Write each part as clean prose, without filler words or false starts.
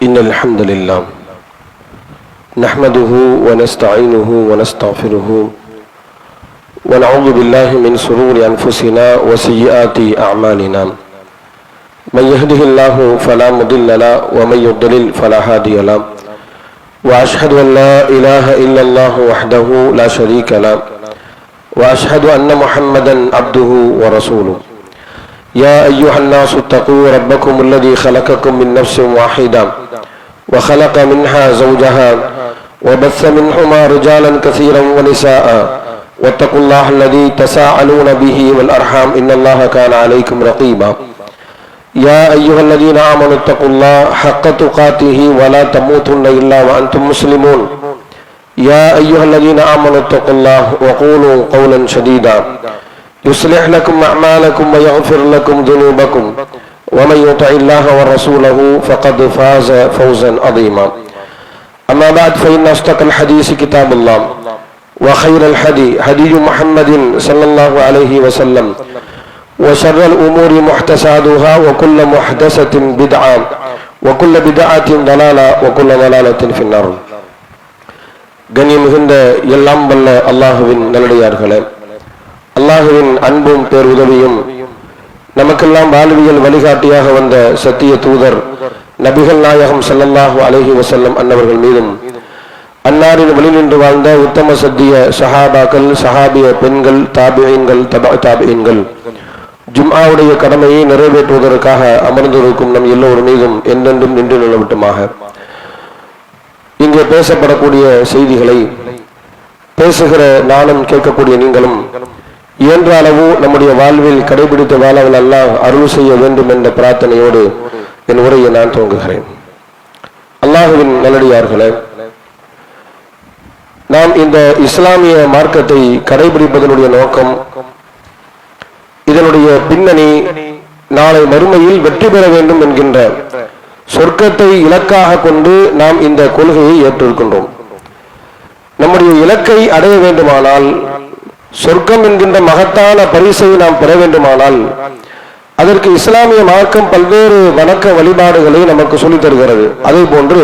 إن الحمد لله نحمده ونستعينه ونستغفره ونعوذ بالله من شرور أنفسنا وسيئات أعمالنا من يهده الله فلا مضل له ومن يضلل فلا هادي له وأشهد أن لا إله إلا الله وحده لا شريك له وأشهد أن محمدا عبده ورسوله يا أيها الناس اتقوا ربكم الذي خلقكم من نفس واحدة وخلق منها زوجها وبث منهما رجالا كثيرا ونساء واتقوا الله الذي تساءلون به والأرحام إن الله كان عليكم رقيبا يا أيها الذين آمنوا اتقوا الله حق تقاته ولا تموتن إلا وأنتم مسلمون يا أيها الذين آمنوا اتقوا الله وقولوا قولا سديدا يصلح لكم أعمالكم ويغفر لكم ذنوبكم ومن يطع الله ورسوله فقد فاز فوزا عظيما أما بعد فإن أصدق الحديث كتاب الله وخير الهدي هدي محمد صلى الله عليه وسلم وشر الأمور محدثاتها وكل محدثة بدعة وكل بدعة ضلالة وكل ضلالة في النار. கண்ணியம் மிகுந்த எல்லாம் வல்ல அல்லாஹுவின் நல்லடியார்களே, அல்லாஹுவின் அன்பும் பேருதவியும் நமக்கெல்லாம் வாழ்வியல் வழிகாட்டியாக வந்த சத்திய தூதர் நபிகள் நாயகம் ஸல்லல்லாஹு அலைஹி வஸல்லம் அன்னவர்கள் மீதும் அன்னாரின் வழி நின்று வாழ்ந்த உத்தம சத்திய சஹாபாக்கள், சஹாபிய பெண்கள், தாபியீன்கள், தாபியீன்கள் ஜும்ஆவுடைய கடமையை நிறைவேற்றுவதற்காக அமர்ந்திருக்கும் நம் எல்லோரும் மீதும் என்றென்றும் நின்று நிலவட்டுமாக. இங்கே பேசப்படக்கூடிய செய்திகளை பேசுகிற நானும் கேட்கக்கூடிய நீங்களும் இயன்ற அளவு நம்முடைய வாழ்வில் கடைபிடித்த வாழவில் அல்லாஹ் அருள் செய்ய வேண்டும் என்ற பிரார்த்தனையோடு என் உரையை நான் துவங்குகிறேன். அல்லாஹுவின் நல்லடியார்களே, நாம் இந்த இஸ்லாமிய மார்க்கத்தை கடைபிடிப்பதனுடைய நோக்கம், இதனுடைய பின்னணி நாளை மறுமையில் வெற்றி பெற வேண்டும் என்கின்ற சொர்க்கத்தை இலக்காக கொண்டு நாம் இந்த கொள்கையை ஏற்றிருக்கின்றோம். நம்முடைய இலக்கை அடைய வேண்டுமானால், சொர்க்கம் என்கின்ற மகத்தான பரிசை நாம் பெற வேண்டுமானால், அதற்கு இஸ்லாமிய மார்க்கம் பல்வேறு வணக்க வழிபாடுகளை நமக்கு சொல்லித் தருகிறது. அதே போன்று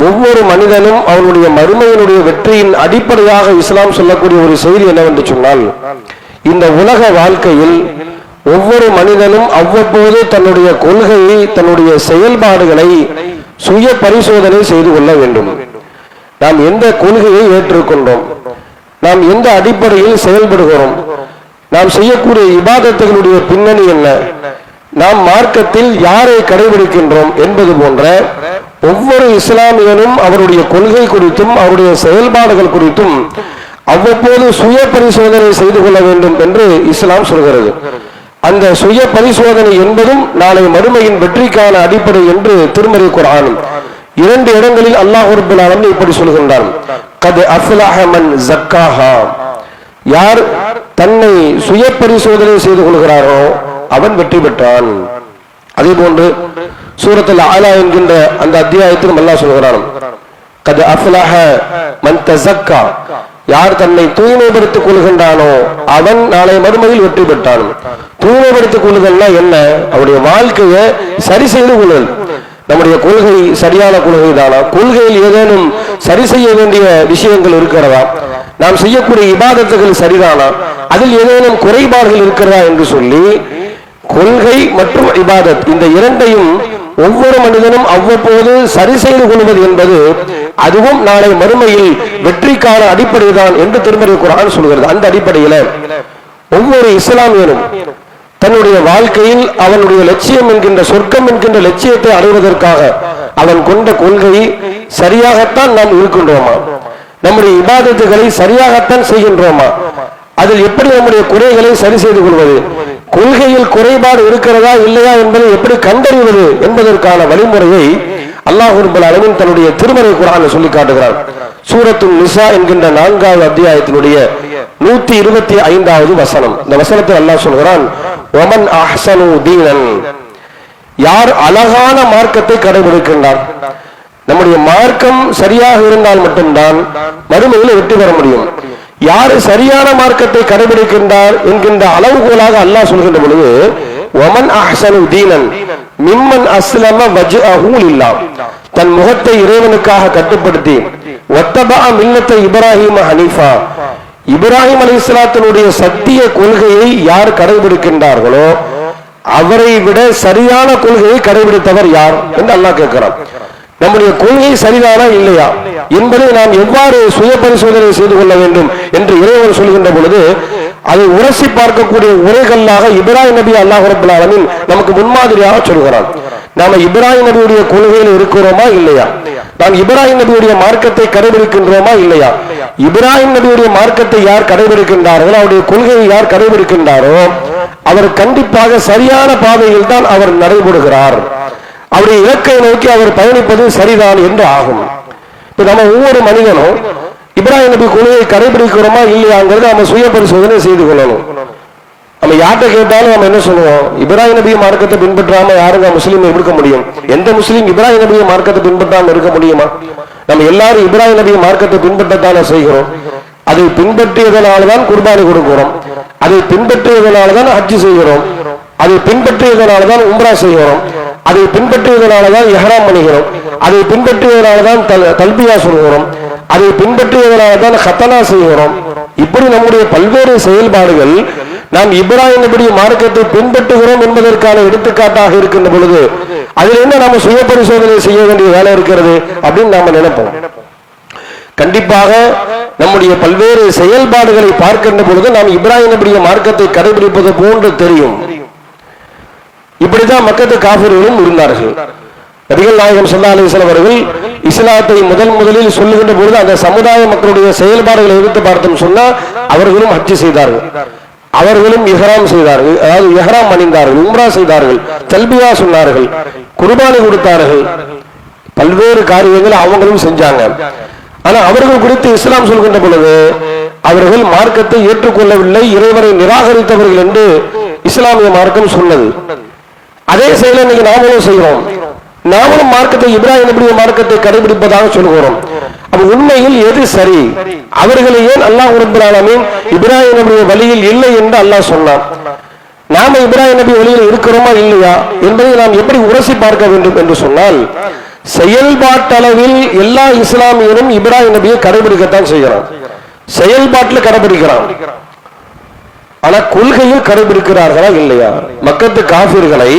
ஒவ்வொரு மனிதனும் அவனுடைய மறுமையினுடைய வெற்றியின் அடிப்படையாக இஸ்லாம் சொல்லக்கூடிய ஒரு செய்தி என்னவென்று சொன்னால், இந்த உலக வாழ்க்கையில் ஒவ்வொரு மனிதனும் அவ்வப்போது தன்னுடைய கொள்கையை, தன்னுடைய செயல்பாடுகளை சுய பரிசோதனை செய்து கொள்ள வேண்டும். நாம் எந்த கொள்கையை ஏற்றுக்கொண்டோம், நாம் எந்த அடிப்படையில் செயல்படுகிறோம், நாம் செய்யக்கூடிய இபாதத்துகளுடைய பின்னணி என்ன, நாம் மார்க்கத்தில் யாரை கடைபிடிக்கின்றோம் என்பது போன்ற ஒவ்வொரு இஸ்லாமியனும் அவருடைய கொள்கை குறித்தும் அவருடைய செயல்பாடுகள் குறித்தும் அவ்வப்போது சுய பரிசோதனை செய்து கொள்ள வேண்டும் என்று இஸ்லாம் சொல்கிறது. அந்த சுய பரிசோதனை என்பதும் நாளை மறுமையின் வெற்றிக்கான அடிப்படை என்று திருமறை குர்ஆன் 2 இடங்களில் அல்லாஹ் ரப்பல் ஆலமீன் இப்படி சொல்கின்றான். கத் அஃலஹ மன் ஸக்காஹா, யார் தன்னை சுய பரிசோதனை செய்து கொள்கிறாரோ அவன் வெற்றி பெற்றான். அதே போன்று சூரத்துல் அலா என்கின்ற அந்த அத்தியாயத்திலும் அல்லாஹ் சொல்கிறான், கத் அஃலஹ மன் தஸக்கா, யார் தன்னை தூய்மைப்படுத்திக் கொள்கின்றானோ அவன் நாளை மறுமையில் வெற்றி பெற்றான். தூய்மைப்படுத்திக் கொள்ளுதல்னா என்ன? அவருடைய வாழ்க்கையை சரி செய்து கொள்ளுதல். நம்முடைய கொள்கை சரியான கொள்கை தானா? கொள்கையில் ஏதேனும் சரி செய்ய வேண்டிய விஷயங்கள் இருக்கிறதா? நாம் செய்யக்கூடிய இபாதத்துகள் சரிதானா? அதில் ஏதேனும் குறைபாடுகள் இருக்கிறதா என்று சொல்லி கொள்கை மற்றும் இபாதத் இந்த இரண்டையும் ஒவ்வொரு மனிதனும் அவ்வப்போது சரி செய்து கொள்வது என்பது அதுவும் நாளை மறுமையில் வெற்றிக்கான அடிப்படை தான் என்று திருமறை குர்ஆன் சொல்கிறது. அந்த அடிப்படையில் ஒவ்வொரு இஸ்லாமியனும் தன்னுடைய வாழ்க்கையில் அவனுடைய லட்சியம் என்கின்ற சொர்க்கம் என்கின்ற லட்சியத்தை அடைவதற்காக அவன் கொண்ட கொள்கை சரியாகத்தான் நாம் இருக்கின்றோமா? நம்முடைய இபாதத்துகளை சரியாகத்தான் செய்கின்றோமா? அதில் எப்படி நம்முடைய குறைகளை சரி செய்து கொள்வது, கொள்கையில் குறைபாடு இருக்கிறதா இல்லையா என்பதை எப்படி கண்டறிவது என்பதற்கான வழிமுறையை அல்லாஹ் ரப்பல் ஆலமீன் தன்னுடைய திருமறை குர்ஆனில் சொல்லி காட்டுகிறார். சூரத்துன் நிசா என்கின்ற 4வது அத்தியாயத்தினுடைய 125வது வசனம். இந்த வசனத்தில் அல்லாஹ் சொல்கிறான், வமன் அஹ்ஸனு தீனன், யார் அழகான மார்க்கத்தை கடைபிடிக்கின்றார். நம்முடைய மார்க்கம் சரியாக இருந்தால் மட்டும்தான் மறுமையில் வெற்றி பெற முடியும். யாரு சரியான மார்க்கத்தை கடைபிடிக்கின்றார் என்கின்ற அளவுகோலாக அல்லாஹ் சொல்கின்ற பொழுது வமன் அஹ்ஸனு தீனன் மிம்மன் அஸ்லம வஜ்ஹு லில்லாஹ், தன் முகத்தை இறைவனுக்காக கட்டுப்படுத்தி வத்தபா மில்லத்தை இப்ராஹிம் ஹனீஃபா, இப்ராஹிம் அலைஹிஸ்ஸலாத்தினுடைய சத்திய கொள்கையை யார் கடைபிடிக்கின்றார்களோ அவரை விட சரியான கொள்கையை கடைபிடித்தவர் யார் என்று அல்லாஹ் கேட்கிறான். நம்முடைய கொள்கை சரிதானா இல்லையா என்பதை நாம் எவ்வாறு சுய பரிசோதனை செய்து கொள்ள வேண்டும் என்று இறைவன் சொல்கின்ற பொழுது அதை உரசி பார்க்கக்கூடிய உரைகளாக இப்ராஹிம் நபி அல்லாஹ் ரப்பல் ஆலமீன் நமக்கு முன்மாதிரியாக சொல்கிறான். நாம இப்ராஹிம் நபியுடைய கொள்கையில் இருக்கிறோமா இல்லையா, நாம் இப்ராஹிம் நபியுடைய மார்க்கத்தை கடைபிடிக்கின்றோமா இல்லையா, இப்ராஹிம் நபியுடைய மார்க்கத்தை யார் கடைபிடிக்கின்றார்களோ அவருடைய கொள்கையை யார் கடைபிடிக்கின்றாரோ அவர் கண்டிப்பாக சரியான பாதையில் தான் அவர் நடைபெறுகிறார், அவருடைய இலக்கை நோக்கி அவர் பயணிப்பது சரிதான் என்று ஆகும். இப்ப நம்ம ஒவ்வொரு மனிதனும் இப்ராஹிம் நபி கொள்கையை கடைபிடிக்கிறோமா இல்லையாங்கிறது நம்ம சுய பரிசோதனை செய்து கொள்ளணும். நம்ம யார்கிட்ட கேட்டாலும் நம்ம என்ன சொல்லுவோம், இப்ராஹிம் நபி மார்க்கத்தை பின்பற்றாம யாருங்க முஸ்லீம் இருக்க முடியும்? எந்த முஸ்லீம் இப்ராஹிம் நபி மார்க்கத்தை பின்பற்றாம இருக்க முடியுமா? நம்ம எல்லாரும் இப்ராஹிம் நபி மார்க்கத்தை பின்பற்றத்தானே செய்கிறோம். அதை பின்பற்றியதனால்தான் குர்பானி கொடுக்கிறோம், அதை பின்பற்றியதனால்தான் ஹஜ் செய்கிறோம், அதை பின்பற்றியதனால்தான் உம்ரா செய்கிறோம், அதை பின்பற்றியதனால்தான் இஹ்ராம் பண்ணுகிறோம், அதை பின்பற்றியதனால்தான் தல்பியா சொல்கிறோம், அதை பின்பற்றியதனால்தான் ஹத்தனா செய்கிறோம். இப்படி நம்முடைய பல்வேறு செயல்பாடுகள் நாம் இப்ராஹிம் நபியுடைய மார்க்கத்தை பின்பற்றுகிறோம் என்பதற்கான எடுத்துக்காட்டாக இருக்கின்ற பொழுது அதில் என்ன நாம சுய பரிசோதனை செய்ய வேண்டிய வேலை இருக்கிறது அப்படின்னு நாம நினைப்போம். கண்டிப்பாக நம்முடைய பல்வேறு செயல்பாடுகளை பார்க்கின்ற பொழுது நாம் இப்ராஹிம் நபியுடைய மார்க்கத்தை கடைபிடிப்பது போன்று தெரியும். இப்படிதான் மக்கத்து காஃபிர்களும் இருந்தார்கள். நபிகள் நாயகம் ஸல்லல்லாஹு அலைஹி வஸல்லம் அவர்கள் இஸ்லாத்தை முதலில் சொல்லுகின்ற பொழுது அந்த சமுதாய மக்களுடைய செயல்பாடுகளை எடுத்து பார்த்தோம் சொன்னா அவர்களும் ஹஜ் செய்தார்கள், அவர்களும் இஹ்ராம் செய்தார்கள், அதாவது இஹ்ராம் அணிந்தார்கள், உம்ரா செய்தார்கள், தல்பியா சொன்னார்கள், குர்பானி கொடுத்தார்கள், பல்வேறு காரியங்களை அவங்களும் செஞ்சாங்க. ஆனா அவர்கள் குறித்து இஸ்லாம் சொல்கின்ற பொழுது அவர்கள் மார்க்கத்தை ஏற்றுக்கொள்ளவில்லை, இறைவனை நிராகரித்தவர்கள் என்று இஸ்லாமிய மார்க்கம் சொன்னது. அதே செயலை இன்னைக்கு நாமளும் செய்கிறோம். நாமளும் மார்க்கத்தை இப்ராஹிம் நபியுடைய மார்க்கத்தை கடைபிடிப்பதாக சொல்கிறோம். அப்ப உண்மையில் எது சரி? அவர்களை ஏன் அல்லாஹ் ரப்பல் ஆலமீன் இப்ராஹிம் நபியுடைய வழியில் இல்லை என்று அல்லாஹ் சொன்னான்? நாம இப்ராஹிம் நபி வழியில் இருக்கிறோமா இல்லையா என்பதை நாம் எப்படி உரசி பார்க்க வேண்டும் என்று சொன்னால், செயல்பாட்டளவில் எல்லா இஸ்லாமியரும் இப்ராஹிம் நபியை கடைபிடிக்கத்தான் செய்கிறான், செயல்பாட்டில் கடைபிடிக்கிறான். ஆனா கொள்கையில் கடைபிடிக்கிறார்களா இல்லையா? மக்கத்து காஃபிர்களை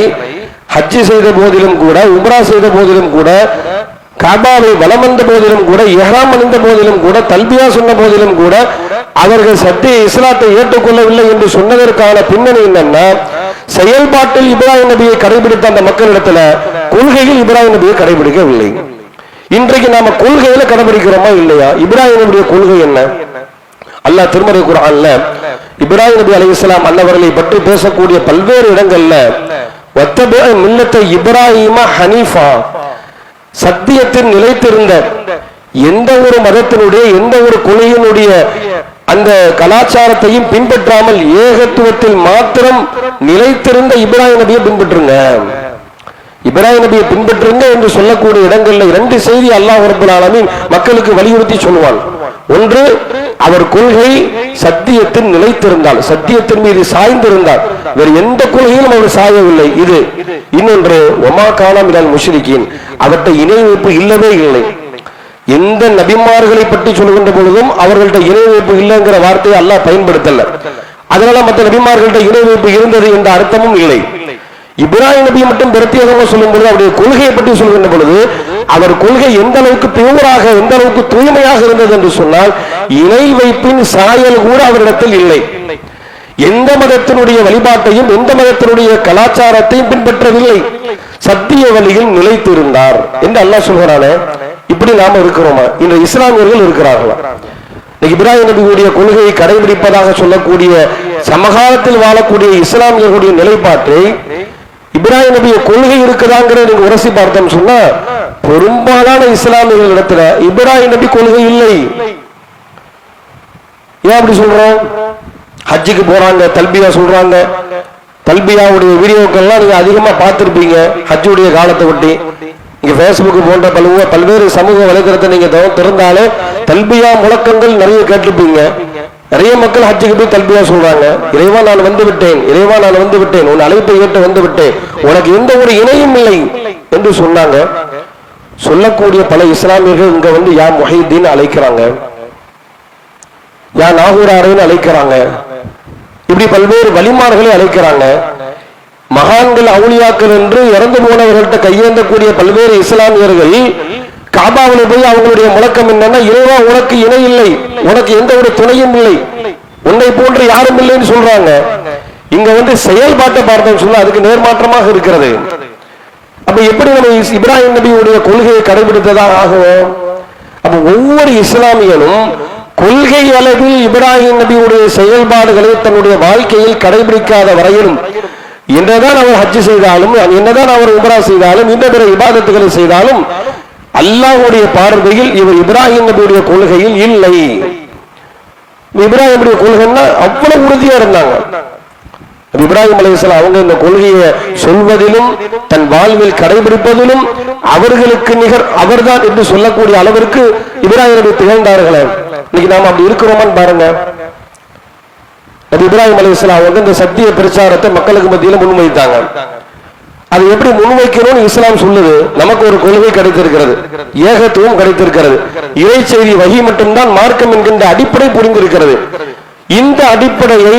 ஹஜ் செய்த போதிலும் கூட, உம்ரா செய்த போதிலும் கூட, காபாவை வலம் வந்த போதிலும் கூட, இஹ்ராம் அணிந்த போதிலும் கூட, தல்பியா சொன்ன போதிலும் கூட அவர்கள் சத்திய இஸ்லாத்தை ஏற்றுக்கொள்ளவில்லை என்று சொன்னதற்கான பின்னணி என்னன்னா, செயல்பாட்டில் இப்ராஹிம் நபியை கடைபிடித்த அந்த மக்களிடத்துல கொள்கையில் இப்ராஹிம் நபியை கடைபிடிக்கவில்லை. இன்றைக்கு நாம கொள்கையில கடைபிடிக்கிறோமா இல்லையா? இப்ராஹிம் நபியுடைய கொள்கை என்ன? அல்லாஹ் திருமறை குர்ஆன்ல இப்ராஹிம் நபி அலைஹிஸ்ஸலாம் அன்னவர்களை பற்றி பேசக்கூடிய பல்வேறு இடங்கள்ல வத்தபா மில்லத்தை இப்ராஹிம ஹனீஃபா, சத்தியத்தில் நிலைத்திருந்த எந்த ஒரு மதத்தினுடைய எந்த ஒரு கொள்கையினுடைய அந்த கலாச்சாரத்தையும் பின்பற்றாமல் ஏகத்துவத்தில் மாத்திரம் நிலைத்திருந்த இப்ராஹிம் நபியை பின்பற்றுங்க, இப்ராஹிம் நபியை பின்பற்றுங்க என்று சொல்லக்கூடிய இடங்கள்ல இரண்டு செய்தி அல்லாஹ் ரப்பல் ஆலமீன் மக்களுக்கு வலியுறுத்தி சொல்வான். ஒன்று, அவர் கொள்கை சத்தியத்தில் நிலைத்திருந்தால், சத்தியத்தின் மீது சாய்ந்திருந்தால், வேறு எந்த கொள்கையிலும் அவர் சாயவில்லை. இது இன்னொன்று, ஒமா கானா மினல் முஷ்ரிகீன், அவர்கிட்ட இணை வைப்பு இல்லவே இல்லை. எந்த நபிமார்களை பற்றி சொல்கின்ற பொழுதும் அவர்கள்ட்ட இணை வைப்பு இல்லைங்கிற வார்த்தையை அல்லாஹ் பயன்படுத்தல. அதனால மற்ற நபிமார்கள்ட்ட இணை வைப்பு இருந்தது என்ற அர்த்தமும் இல்லை. இப்ராஹிம் நபி மட்டும் பிரத்யேகமாக சொல்லும் பொழுது அவருடைய கொள்கையை பற்றி சொல்கின்ற பொழுது அவர் கொள்கை எந்த அளவுக்கு பியூராக, எந்த அளவுக்கு தூய்மையாக இருந்தது என்று சொன்னால் இணை வைப்பின் சாயல் கூட அவரிடத்தில் இல்லை. எந்த மதத்தினுடைய வழிபாட்டையும் எந்த மதத்தினுடைய கலாச்சாரத்தையும் பின்பற்றவில்லை, சத்திய வழியில் நிலைத்திருந்தார் என்று அல்லாஹ் சொல்கிறானே. இப்படி நாம இருக்கிறோமா? இன்று இஸ்லாமியர்கள் இருக்கிறார்களா? இப்ராஹிம் நபியுடைய கொள்கையை கடைபிடிப்பதாக சொல்லக்கூடிய சமகாலத்தில் வாழக்கூடிய இஸ்லாமியர்களுடைய நிலைப்பாட்டை இப்ராஹிம் நபிய கொள்கை இருக்குதாங்கிற நீங்க உரசி பார்த்தோம் சொன்னா பெரும்பாலான இஸ்லாமியர்கள் இடத்துல இப்ராஹிம் நபி கொள்கை இல்லை. ஏன் அப்படி சொல்றோம்? ஹஜ்ஜுக்கு போறாங்க, தல்பியா சொல்றாங்க. தல்பியாவுடைய வீடியோக்கள்லாம் நீங்க அதிகமா பார்த்திருப்பீங்க ஹஜ்ஜுடைய காலத்தை ஒட்டி. நீங்க பேஸ்புக் போன்ற பல்வேறு சமூக வலைதளத்தை நீங்க திறந்தாலே தல்பியா முழக்கங்கள் நிறைய கேட்டிருப்பீங்க. நிறைய மக்கள் ஹஜ்ஜுக்கு போய் தல்பியா சொல்றாங்க, இறைவா நான் வந்து விட்டேன், இறைவா நான் வந்து விட்டேன், உன் அழைப்பை ஏற்று வந்து விட்டேன், உனக்கு எந்த ஒரு இணையும் இல்லை என்று சொன்னாங்க. சொல்லக்கூடிய பல இஸ்லாமியர்கள் இங்க வந்து யா முஹைதீன் அழைக்கிறாங்க, யா நாகூராரின்னு அழைக்கிறாங்க, இப்படி பல்வேறு வலிமார்களை அழைக்கிறாங்க. மகான்கள் அவுலியாக்கள் என்று இறந்து போனவர்கள்ட்ட கையேந்தக்கூடிய பல்வேறு இஸ்லாமியர்கள் காபாவில் போய் அவங்களுடைய முழக்கம் என்னன்னா, இறைவா உனக்கு இணை இல்லை, உனக்கு எந்த ஒரு துணையும் இல்லை, உன்னை போன்று யாரும் இல்லைன்னு சொல்றாங்க. இங்க வந்து செயல்பாட்டை பார்த்தோம் சொன்னா அதுக்கு நேர்மாற்றமாக இருக்கிறது. அப்ப எப்படி நம்ம இப்ராஹிம் நபியுடைய கொள்கையை கடைபிடித்ததாக ஆகும்? அப்ப ஒவ்வொரு இஸ்லாமியனும் கொள்கை அளவில் இப்ராஹிம் நபியுடைய செயல்பாடுகளை தன்னுடைய வாழ்க்கையில் கடைபிடிக்காத வரையிலும், என்னதான் அவர் ஹஜ் செய்தாலும், என்னதான் அவர் உம்ரா செய்தாலும், இந்த பிற இபாதத்துகளை செய்தாலும் அல்லாஹ்வுடைய பார்வையில் இவர் இப்ராஹிம் நபியுடைய கொள்கையில் இல்லை. இப்ராஹிம் கொள்கைன்னா அவ்வளவு உறுதியா இருந்தாங்க. இப்ராஹிம் அலைஹிஸ்ஸலாம் அவங்க இந்த கொள்கையை சொல்வதிலும் தன் வாழ்வில் கடைபிடிப்பதிலும் அவர்களுக்கு நிகர் அவர்தான் என்று சொல்லக்கூடிய அளவிற்கு இப்ராஹிம் நபி திகழ்ந்தார்களே. இன்னைக்கு நாம அப்படி இருக்கிறோமான்னு பாருங்க. இப்ராஹிம் அலைஹிஸ்ஸலாம் வந்து இந்த சத்திய பிரச்சாரத்தை மக்களுக்கு மத்தியில் முன்வைத்தாங்க. அதை எப்படி முன்வைக்கணும்னு இஸ்லாம் சொல்லுது. நமக்கு ஒரு கொள்கை கிடைத்திருக்கிறது, ஏகத்துவம் கிடைத்திருக்கிறது, இறை செய்தி வகி மட்டும்தான் மார்க்கம் என்கின்ற அடிப்படை புரிந்திருக்கிறது. இந்த அடிப்படையை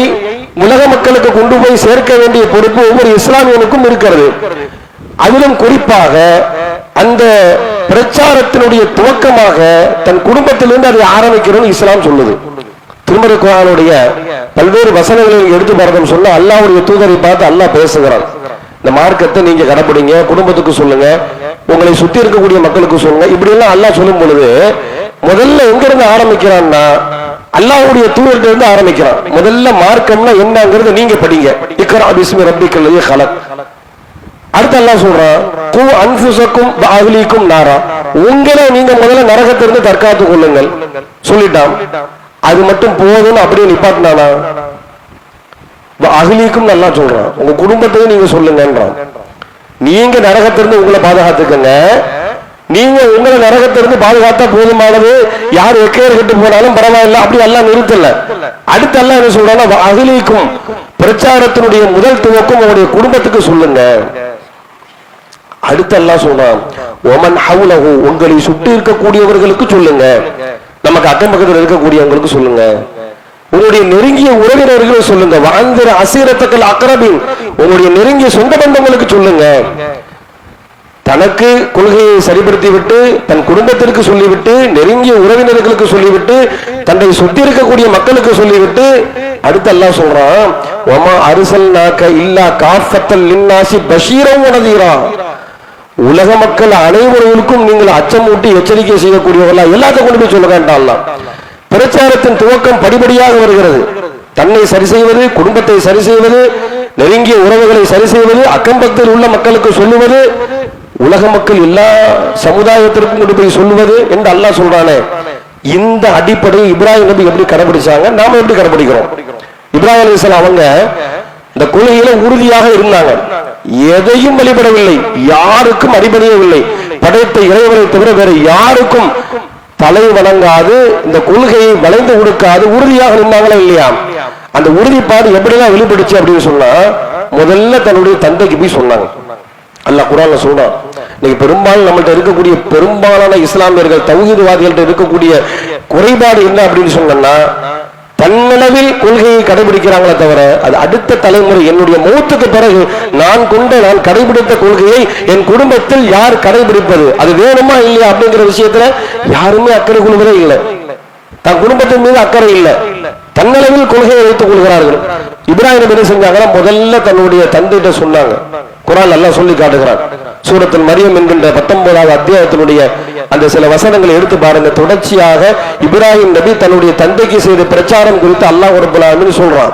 உலக மக்களுக்கு கொண்டு போய் சேர்க்க வேண்டிய பொறுப்பு ஒவ்வொரு இஸ்லாமியனுக்கும் இருக்கிறது. அதிலும் குறிப்பாக அந்த பிரச்சாரத்தினுடைய துவக்கமாக தன் குடும்பத்திலிருந்து அதை ஆரம்பிக்கணும்னு இஸ்லாம் சொல்லுது. திருமறை குர்ஆனுடைய பல்வேறு வசனங்களில் எடுத்து பார்த்தோம் சொன்னா அல்லாஹ்வுடைய தூதரை பார்த்து அல்லாஹ் பேசுகிறான். இந்த மார்க்கத்தை நீங்க கடைபிடிங்க, குடும்பத்துக்கு சொல்லுங்க, உங்களை சுத்தி இருக்கக்கூடிய மக்களுக்கு சொல்லுங்க, இப்படி எல்லாம் அல்லாஹ் சொல்லும் பொழுது முதல்ல எங்க இருந்து ஆரம்பிக்கிறான்னா அல்லாஹ்வுடைய தூதர்கிட்ட இருந்து ஆரம்பிக்கிறான். முதல்ல மார்க்கம்னா என்னங்கிறது நீங்க படிங்க. இக்ரா பிஸ்மி ரப்பிக்கல் லதீ ஹலக். அடுத்து அல்லாஹ் சொல்றான், கு அன்ஃபுஸக்கும் வ அஹ்லீக்கும் நாரா, உங்களை நீங்க முதல்ல நரகத்திலிருந்து தற்காத்துக் கொள்ளுங்கள் சொல்லிட்டான். அது மட்டும் போதும்னு அப்படியே நிப்பாட்டினானா? அகிலிக்கும் நல்லா சொல்றான், உங்க குடும்பத்தையும் நீங்க சொல்லுங்கன்றான். நீங்க நரகத்திலிருந்து உங்களை பாதுகாத்துக்கங்க, நீங்க உங்களை நரகத்திலிருந்து பாதுகாத்தா போதுமானது, யார் எக்கையர் கட்டு போனாலும் பரவாயில்ல, அப்படி எல்லாம் நிறுத்தல. அடுத்து எல்லாம் என்ன சொல்றாங்க, அகிலிக்கும் பிரச்சாரத்தினுடைய முதல் துவக்கம் உங்களுடைய குடும்பத்துக்கு சொல்லுங்க. அடுத்து எல்லாம் சொல்றான், ஒமன் ஹவுலஹு, உங்களை சுற்றி இருக்கக்கூடியவர்களுக்கு சொல்லுங்க, நமக்கு அக்கம் பக்கத்தில் இருக்கக்கூடியவங்களுக்கு சொல்லுங்க, உங்களுடைய நெருங்கிய உறவினர்களும் சொல்லுங்க, வாழ்ந்திர அசீரத்தக்கள் அக்ரபின், உங்களுடைய நெருங்கிய சொந்த பந்தங்களுக்கு சொல்லுங்க. தனக்கு கொள்கையை சரிப்படுத்தி விட்டு தன் குடும்பத்திற்கு சொல்லிவிட்டு நெருங்கிய உறவினர்களுக்கு சொல்லிவிட்டு தன்னை சுத்தி இருக்கக்கூடிய மக்களுக்கு சொல்லிவிட்டு அடுத்து அல்லாஹ் சொல்றான், வமா அர்சல்நாக இல்லா காஃபத்தல் லின்னாஸி பஷீரன் வ நதீரா, உலக மக்கள் அனைவருக்கும் நீங்கள் அச்சமூட்டி எச்சரிக்கை செய்யக்கூடியவர்களா எல்லாத்தையும் கொண்டு போய் சொல்ல வேண்டாம். பிரச்சாரத்தின் துவக்கம் படிப்படியாக வருகிறது. தன்னை சரி செய்வது, குடும்பத்தை சரி செய்வது, நெருங்கிய உறவுகளை சரி செய்வது, அக்கம்பக்கத்தில் உள்ள மக்களுக்கு சொல்லுவது, உலக மக்கள் எல்லா சமுதாயத்திற்கும் கொண்டு போய் சொல்லுவது என்று அல்லாஹ் சொல்றானே. இந்த அடிப்படையை இப்ராஹிம் நபி எப்படி கடைபிடிச்சாங்க, நாம எப்படி கடைபிடிக்கிறோம்? இப்ராஹிம் அலைஹிஸ்ஸலாம் அவங்க இந்த கொள்கையில உறுதியாக இருந்தாங்க, எதையும் வழிபடவில்லை, யாருக்கும் அடிபணியவில்லை, படைத்த இறைவனை தவிர வேற யாருக்கும் தலை வணங்காது, இந்த கொள்கையை வளைந்து கொடுக்காது உறுதியாக இருந்தாங்களா இல்லையா? அந்த உறுதிப்பாடு எப்படிதான் வெளிப்படுச்சு அப்படின்னு சொன்னா, முதல்ல தன்னுடைய தந்தைக்கு போய் சொன்னாங்க. அல்லாஹ் குர்ஆன்ல சொல்றான், இன்னைக்கு பெரும்பாலும் நம்மள்ட்ட இருக்கக்கூடிய பெரும்பாலான இஸ்லாமியர்கள் தௌஹீத்வாதிகள்ட்ட இருக்கக்கூடிய குறைபாடு என்ன அப்படின்னு சொன்னா, தன்னளவில் கொள்கையை கடைபிடிக்கிறாங்களே தவிர அது அடுத்த தலைமுறை, என்னுடைய மௌத்துக்கு பிறகு நான் கடைபிடித்த கொள்கையை என் குடும்பத்தில் யார் கடைபிடிப்பது, அது வேணுமா இல்லையா அப்படிங்கிற விஷயத்துல யாருமே அக்கறை கொள்வதே இல்லை. தன் குடும்பத்தின் மீது அக்கறை இல்லை, தன்னளவில் கொள்கையை வைத்துக் கொள்கிறார்கள். இப்ராஹிம் நபி என்ன செஞ்சாங்கன்னா, முதல்ல தன்னுடைய தந்தையிட்ட சொன்னாங்க. குர்ஆன் அல்லாஹ் சொல்லி காட்டுகிறான். சூரத்துல் மரியம் என்கின்ற 19வது அத்தியாயத்தினுடைய அந்த சில வசனங்களை எடுத்து பாருங்க. தொடர்ச்சியாக இப்ராஹிம் நபி தன்னுடைய தந்தைக்கு செய்த பிரச்சாரம் குறித்து அல்லாஹ் ரப்பல் ஆலமீன் சொல்றான்.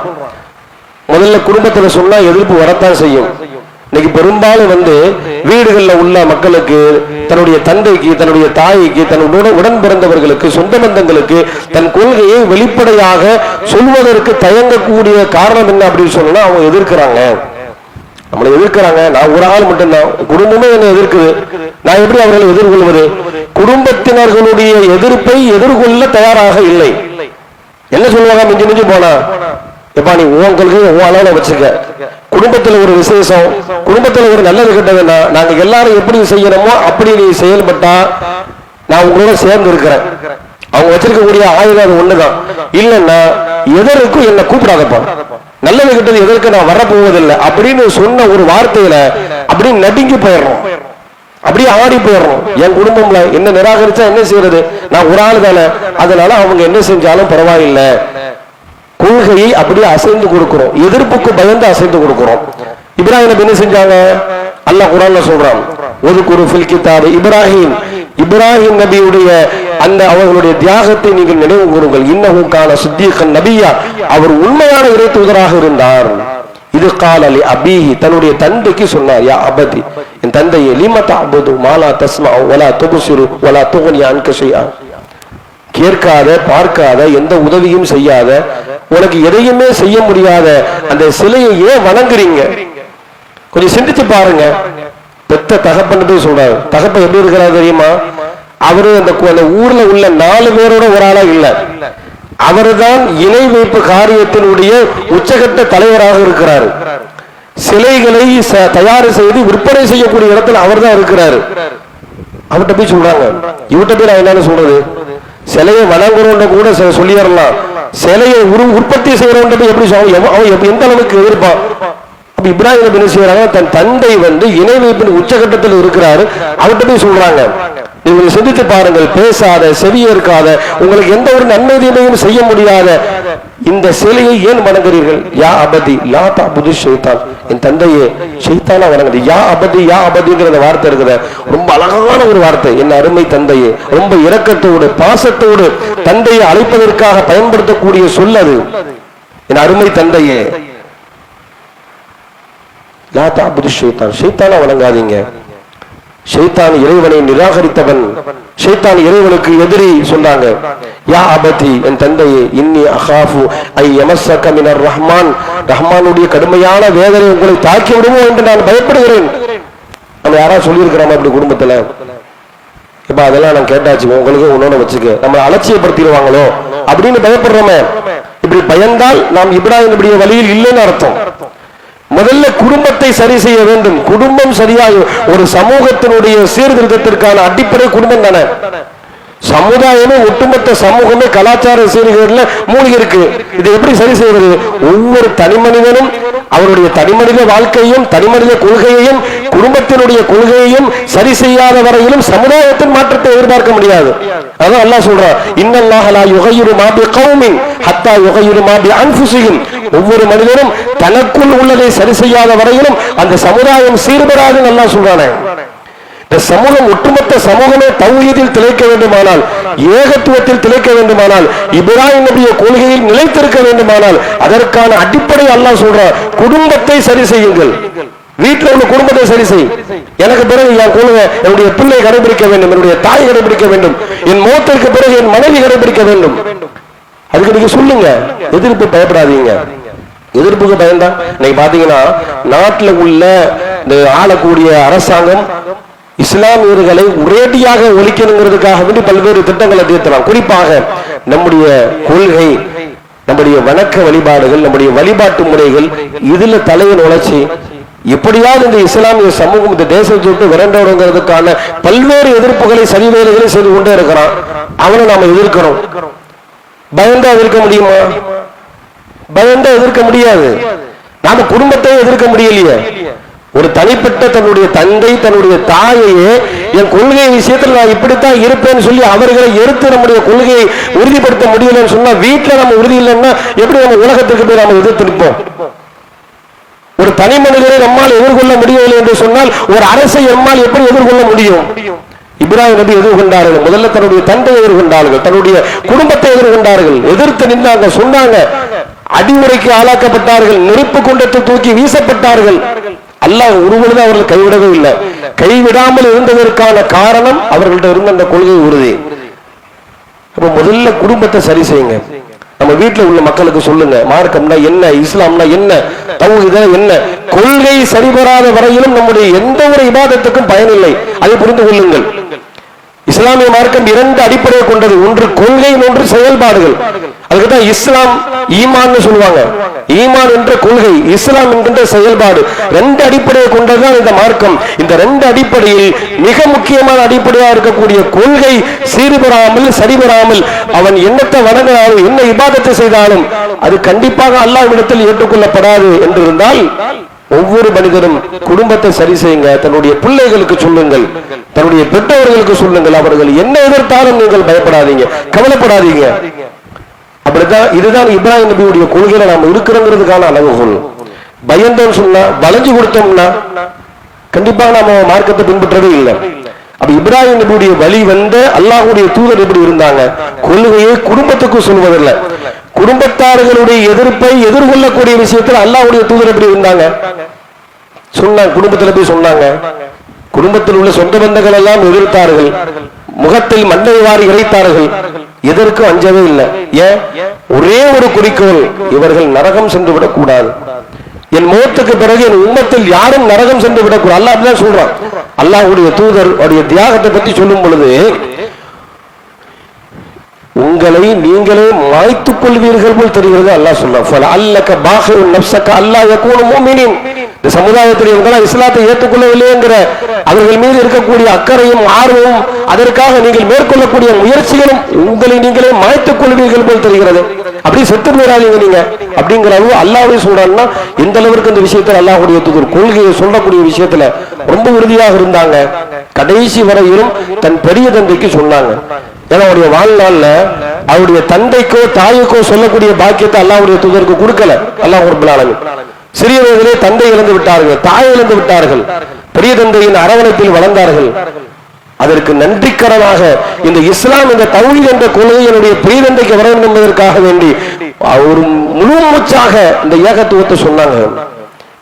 முதல்ல குடும்பத்துல சொன்னா எதிர்ப்பு வரத்தான் செய்யும். இன்னைக்கு பெரும்பாலும் வீடுகள்ல உள்ள மக்களுக்கு, தன்னுடைய தந்தைக்கு, தன்னுடைய தாய்க்கு, தன்னுடைய உடன் பிறந்தவர்களுக்கு, சொந்த பந்தங்களுக்கு தன் கொள்கையை வெளிப்படையாக சொல்வதற்கு தயங்கக்கூடிய காரணம் என்ன அப்படின்னு சொன்னா, அவங்க எதிர்க்கிறாங்க, நம்மளை எதிர்க்கிறாங்க. நான் ஒரு ஆள் மட்டும்தான், குடும்பமே என்னை எதிர்க்குது, நான் எப்படி அவர்களை எதிர்கொள்வது? குடும்பத்தினர்களுடைய எதிர்ப்பை எதிர்கொள்ள தயாராக இல்லை. என்ன சொல்லுவாங்க? மிஞ்சி மிஞ்சி போனா, எப்பா நீ உன் கொள்கையை உன் அளவுல வச்சுக்க, குடும்பத்துல ஒரு விசேஷம், குடும்பத்துல ஒரு நல்லது கெட்டதுன்னா நாங்க எல்லாரும் எப்படி செய்யணுமோ அப்படி நீ செயல்பட்டா நான் உங்களோட சேர்ந்து இருக்கிறேன். அவங்க வச்சிருக்கக்கூடிய ஆயுதம் அது ஒண்ணுதான். இல்லைன்னா எதற்கும் என்ன கூப்பிடாதப்பா, நல்லது கெட்டது எதற்கு நான் வரப்போவதில்லை அப்படின்னு சொன்ன ஒரு வார்த்தையில அப்படி நடுங்கி போயிடுறோம், அப்படியே ஆடி போயிடுறோம். என் குடும்பம்ல என்ன நிராகரிச்சா என்ன செய்யறது, நான் ஒரு ஆள் தானே, அதனால அவங்க என்ன செஞ்சாலும் பரவாயில்லை, கொள்கையை அப்படியே அசைந்து கொடுக்கிறோம், எதிர்ப்புக்கு பயந்து அசைந்து கொடுக்கிறோம். இப்ராஹிம் நபி என்ன செஞ்சாங்க? அல்லாஹ் குர்ஆன்ல சொல்றான், ஒதுகுரு ஃபில் கிதாப் இப்ராஹிம், இப்ராஹிம் நபியுடைய அந்த அவர்களுடைய தியாகத்தை நீங்கள் நினைவு கூறுங்கள். இன்னஹு கான சித்தீகன் நபியா, அவர் உண்மையான இறை தூதராக இருந்தார். இது காலலி அபீஹி, தன்னுடைய தந்தைக்கு சொன்னார், யா அபதி, என் தந்தையே, லிம தஅபுது மா லா தஸ்மஉ வலா துப்சிரு வலா துக்னி அன்க ஷைஆ, கேட்காத பார்க்காத எந்த உதவியும் செய்யாத உனக்கு எதையுமே செய்ய முடியாத அந்த சிலையை ஏன் வணங்குறீங்க? கொஞ்சம் சிந்திச்சு பாருங்க. பெத்த தகப்பன்னு போய் சொல்றாரு. தகப்பன் எப்படி இருக்கிறாரு தெரியுமா? அவரு அந்த ஊர்ல உள்ள 4 பேரோட ஒரு ஆளா இல்ல, அவர்தான் இணை வைப்பு காரியத்தினுடைய உச்சகட்ட தலைவராக இருக்கிறாரு. சிலைகளை தயார் செய்து விற்பனை செய்யக்கூடிய இடத்துல அவர் தான் இருக்கிறாரு. அவர்கிட்ட போய் சொல்றாங்க, இவர்கிட்ட போய் நான் என்னன்னு சொல்றது, சிலையை வணங்குறோன்ற கூட சொல்லிடலாம், சிலையை உற்பத்தி செய்யறவன் போய் எப்படி அவன் எந்த அளவுக்கு எதிர்ப்பான்? அப்ப இப்ராஹிம் நபி என்ன செய்யறாங்க, தன் தந்தை இணை வைப்பின் உச்சகட்டத்தில் இருக்கிறாரு, அவர்கிட்ட போய் சொல்றாங்க, நீங்க சிந்தித்து பாருங்கள், பேசாத செவியேற்காத உங்களுக்கு எந்த ஒரு நன்மை தீமையும் செய்ய முடியாத இந்த சிலையை ஏன் வணங்குறீர்கள்? யா அபதி லா தஅபுது ஷைத்தான், என் தந்தையே ஷைத்தானா வணங்குது. யா அபதி யா அபதிங்கிற அந்த வார்த்தை இருக்குது, ரொம்ப அழகான ஒரு வார்த்தை. என் அருமை தந்தையே, ரொம்ப இரக்கத்தோடு பாசத்தோடு தந்தையை அழைப்பதற்காக பயன்படுத்தக்கூடிய சொல் அது. என் அருமை தந்தையே, லா தஅபுது ஷைத்தான், ஷைத்தானா வணங்காதீங்க. ஷைத்தான் இறைவனை நிராகரித்தவன், ஷைத்தான் இறைவனுக்கு எதிரி. சொன்னாங்க, யா அபதி, என் தந்தையே, இன்னி அகாஃபு ஐ யமஸ்ஸக மினர் ரஹ்மான், ரஹ்மானுடைய கடுமையான வேதனை உங்களை தாக்கி விடுமோ என்று நான் பயப்படுகிறேன். நம்ம யாராவது சொல்லியிருக்கிறோமா இப்படி குடும்பத்துல? இப்ப அதெல்லாம் நான் கேட்டாச்சு, உங்களுக்கு உன்னோட வச்சுக்க, நம்ம அலட்சியப்படுத்திடுவாங்களோ அப்படின்னு பயப்படுறோமே. இப்படி பயந்தால் நாம் இப்ராஹிம் நபியுடைய வழியில் இல்லைன்னு அர்த்தம். முதல்ல குடும்பத்தை சரி செய்ய வேண்டும். குடும்பம் சரியாக, ஒரு சமூகத்தினுடைய சீர்திருத்தத்திற்கான அடிப்படை குடும்பம் தானே. சமுதாயமே, ஒட்டுமொத்த சமூகமே கலாச்சார சீர்கேடுல மூழ்கி இருக்கு. இதை எப்படி சரி செய்வது? ஒவ்வொரு தனி மனிதனும் அவருடைய தனிமனித வாழ்க்கையும் தனிமனித கொள்கையையும் குடும்பத்தினுடைய கொள்கையையும் சரி செய்யாத வரையிலும் சமுதாயத்தின் மாற்றத்தை எதிர்பார்க்க முடியாது. அதான் அல்லாஹ் சொல்றான், இன்னல்லாஹ லா யுகையிரு மா பிகௌமின் ஹத்தா யுகையிரு மா பிஅன்ஃபுஸிஹிம், ஒவ்வொரு மனிதனும் தனக்குள் உள்ளதை சரி செய்யாத வரையிலும் அந்த சமுதாயம் சீர்பெறாதுன்னு அல்லாஹ் சொல்றானே. இந்த சமூகம், ஒட்டுமொத்த சமூகமே தௌஹீதில் திளைக்க வேண்டுமானால், ஏகத்துவத்தில் திளைக்க வேண்டுமானால், இப்ராஹிம் நபிய கொள்கையில் நிலைத்திருக்க வேண்டுமானால் அதற்கான அடிப்படை அல்லாஹ் சொல்றான், குடும்பத்தை சரி செய்யுங்கள். வீட்டில் உள்ள குடும்பத்தை சரி செய். எனக்கு பிறகு என் கொள்கை, என்னுடைய பிள்ளை கடைபிடிக்க வேண்டும், என்னுடைய தாய் கடைபிடிக்க வேண்டும், என் மௌத்திற்கு பிறகு என் மனைவி கடைபிடிக்க வேண்டும். அதுக்கு நீங்க சொல்லுங்க, எதிர்ப்பு பயப்படாதீங்க. எதிர்ப்புக்கு பயந்தா இன்னைக்கு பாத்தீங்கன்னா நாட்டில் உள்ள இந்த ஆளக்கூடிய அரசாங்கம் இஸ்லாமியர்களை ஒரேடியாக ஒழிக்கணுங்கிறதுக்காக வேண்டி பல்வேறு திட்டங்களை தீர்த்தலாம். குறிப்பாக நம்முடைய கொள்கை, நம்முடைய வணக்க வழிபாடுகள், நம்முடைய வழிபாட்டு முறைகள், இதுல தலையை நுழைச்சி எப்படியாவது இந்த இஸ்லாமிய சமூகம் இந்த தேசத்தை விட்டு விரண்டோடுங்கிறதுக்கான பல்வேறு எதிர்ப்புகளை சரிவேலைகளை செய்து கொண்டே இருக்கிறான். அவனை நாம எதிர்க்கிறோம். பயந்தா எதிர்க்க முடியுமா? பயந்தா எதிர்க்க முடியாது. நாம குடும்பத்தை எதிர்க்க முடியலையே. ஒரு தனிப்பட்ட தன்னுடைய தந்தை தன்னுடைய தாயையே என் கொள்கை விஷயத்தில் நான் இப்படித்தான் இருப்பேன்னு சொல்லி அவர்களை எடுத்து நம்முடைய கொள்கையை உறுதிப்படுத்த முடியலன்னு சொன்னா, வீட்டுல நம்ம உறுதி இல்லைன்னா எப்படி நம்ம உலகத்துக்கு போய் நம்ம எதிர்த்து நிற்போம்? ஒரு தனி மனிதரை நம்மால் எதிர்கொள்ள முடியவில்லை என்று சொன்னால் ஒரு அரசை நம்மால் எப்படி எதிர்கொள்ள முடியும்? இப்ராஹிம் நபி எதிர்கொண்டார்கள். முதல்ல தன்னுடைய தந்தையை எதிர்கொண்டார்கள், தன்னுடைய குடும்பத்தை எதிர்கொண்டார்கள், எதிர்த்து நின்றாங்க, சொன்னாங்க, அடிமுறைக்கு ஆளாக்கப்பட்டார்கள், நெருப்பு குண்டத்தை தூக்கி வீசப்பட்டார்கள். அல்லாஹ் ஒருபொழுது அவர்கள் கைவிடவே இல்லை. கைவிடாமல் இருந்ததற்கான காரணம் அவர்கள்ட்ட இருந்த அந்த கொள்கை உறுதி. அப்ப முதல்ல குடும்பத்தை சரி செய்யுங்க. நம்ம வீட்டில் உள்ள மக்களுக்கு சொல்லுங்க, மார்க்கம்னா என்ன, இஸ்லாம்னா என்ன, தௌஹீத் என்ன. கொள்கை சரிபெறாத வரையிலும் நம்முடைய எந்த ஒரு இபாதத்துக்கும் பயனில்லை. அதை புரிந்து கொள்ளுங்கள். இஸ்லாமிய மார்க்கம் 2 அடிப்படையை கொண்டது. ஒன்று கொள்கை, ஒன்று செயல்பாடுகள். அதுக்குதான் இஸ்லாம் ஈமான் சொல்லுவாங்க. ஈமான் என்ற கொள்கை, இஸ்லாம் என்கின்ற செயல்பாடு, ரெண்டு அடிப்படையை கொண்டதுதான் இந்த மார்க்கம். இந்த ரெண்டு அடிப்படையில் மிக முக்கியமான அடிப்படையாக இருக்கக்கூடிய கொள்கை சீர்பெறாமல் சரிபெறாமல் அவன் என்னத்தை வணங்கினாலும் என்ன இபாதத்தை செய்தாலும் அது கண்டிப்பாக அல்லாஹ்விடத்தில் ஏற்றுக்கொள்ளப்படாது என்று இருந்தால் ஒவ்வொரு மனிதரும் குடும்பத்தை சரி செய்யுங்க, தன்னுடைய பிள்ளைகளுக்கு சொல்லுங்கள், தன்னுடைய பெற்றோர்களுக்கு சொல்லுங்கள். அவர்கள் என்ன எதிர்த்தாலும் நீங்கள் பயப்படாதீங்க, கவலைப்படாதீங்க. அப்படித்தான் இதுதான் இப்ராஹிம் நபியுடைய கொள்கையில நாம இருக்கிறோங்கிறதுக்கான அளவுகோல். பயந்தோம் சொன்னா, வளைஞ்சு கொடுத்தோம்னா கண்டிப்பா நாம மார்க்கத்தை பின்பற்றவே இல்லை. அப்ப இப்ராஹிம் நபியுடைய வழி வந்த அல்லாஹ்வுடைய தூதர் எப்படி இருந்தாங்க? கொள்கையை குடும்பத்துக்கு சொல்வதில்லை, குடும்பத்தார்களுடைய எதிர்ப்பை எதிர்கொள்ளக்கூடிய விஷயத்தில் அல்லாஹ்வுடைய தூதர் எப்படி இருந்தாங்க சொன்னாங்க. குடும்பத்துல போய் சொன்னாங்க, குடும்பத்தில் உள்ள சொந்த பந்தங்கள் எல்லாம் எதிர்த்தார்கள், முகத்தில் மண்ணை வாரி இறைத்தார்கள், எதற்கும் அஞ்சவே இல்லை. ஏன்? ஒரே ஒரு குறிக்கோள், இவர்கள் நரகம் சென்று விடக்கூடாது, என் மௌத்துக்கு பிறகு என் உம்மத்தில் யாரும் நரகம் சென்று விடக்கூடாது. அல்லாஹ் அப்படிதான் சொல்றான். அல்லாஹ்வுடைய தூதர் அவருடைய தியாகத்தை பற்றி சொல்லும் பொழுது, உங்களை நீங்களே மாய்த்துக் கொள்வீர்கள் போல் தெரிகிறது அல்லாஹ் சொல்றான். அல்லக பாஹிரு நஃப்ஸக அல்லா யகூனு முஃமினீன். இந்த சமுதாயத்தில் இவங்க இஸ்லாத்தை ஏற்றுக்கொள்ளவில்லை என்கிற அவர்கள் மீது இருக்கக்கூடிய அக்கறையும் ஆர்வமும் அதற்காக நீங்கள் மேற்கொள்ளக்கூடிய முயற்சிகளும் உங்களை நீங்களே மாய்த்துக் கொள்வீர்கள் போல் தெரிகிறது. அப்படி செத்து போயிடாதீங்க நீங்க அப்படிங்கிற அளவு அல்லாஹ்வே சொல்றான்னா எந்த அளவிற்கு இந்த விஷயத்தில் அல்லாஹ்வுடைய தூதர் கொள்கையை சொல்லக்கூடிய விஷயத்துல ரொம்ப உறுதியாக இருந்தாங்க. கடைசி வரையிலும் தன் பெரிய தந்தைக்கு சொன்னாங்க. ஏன்னா அவருடைய வாழ்நாள்ல அவருடைய தந்தைக்கோ தாய்க்கோ சொல்லக்கூடிய பாக்கியத்தை அல்லாஹ்வுடைய தூதருக்கு கொடுக்கல. அல்லாஹ் ரப்பல் ஆலமீன் சிறிய வயதிலே தந்தை இழந்து விட்டார்கள், தாய் இழந்து விட்டார்கள், பெரிய தந்தையின் அரவணைப்பில் வளர்ந்தார்கள். அதற்கு நன்றிக்கரனாக இந்த இஸ்லாம் இந்த தௌஹீத் என்ற கொள்கையினுடைய பெரிய தந்தைக்கு வர வேண்டும் என்பதற்காக வேண்டி ஒரு முழு மூச்சாக இந்த ஏகத்துவத்தை சொன்னாங்க.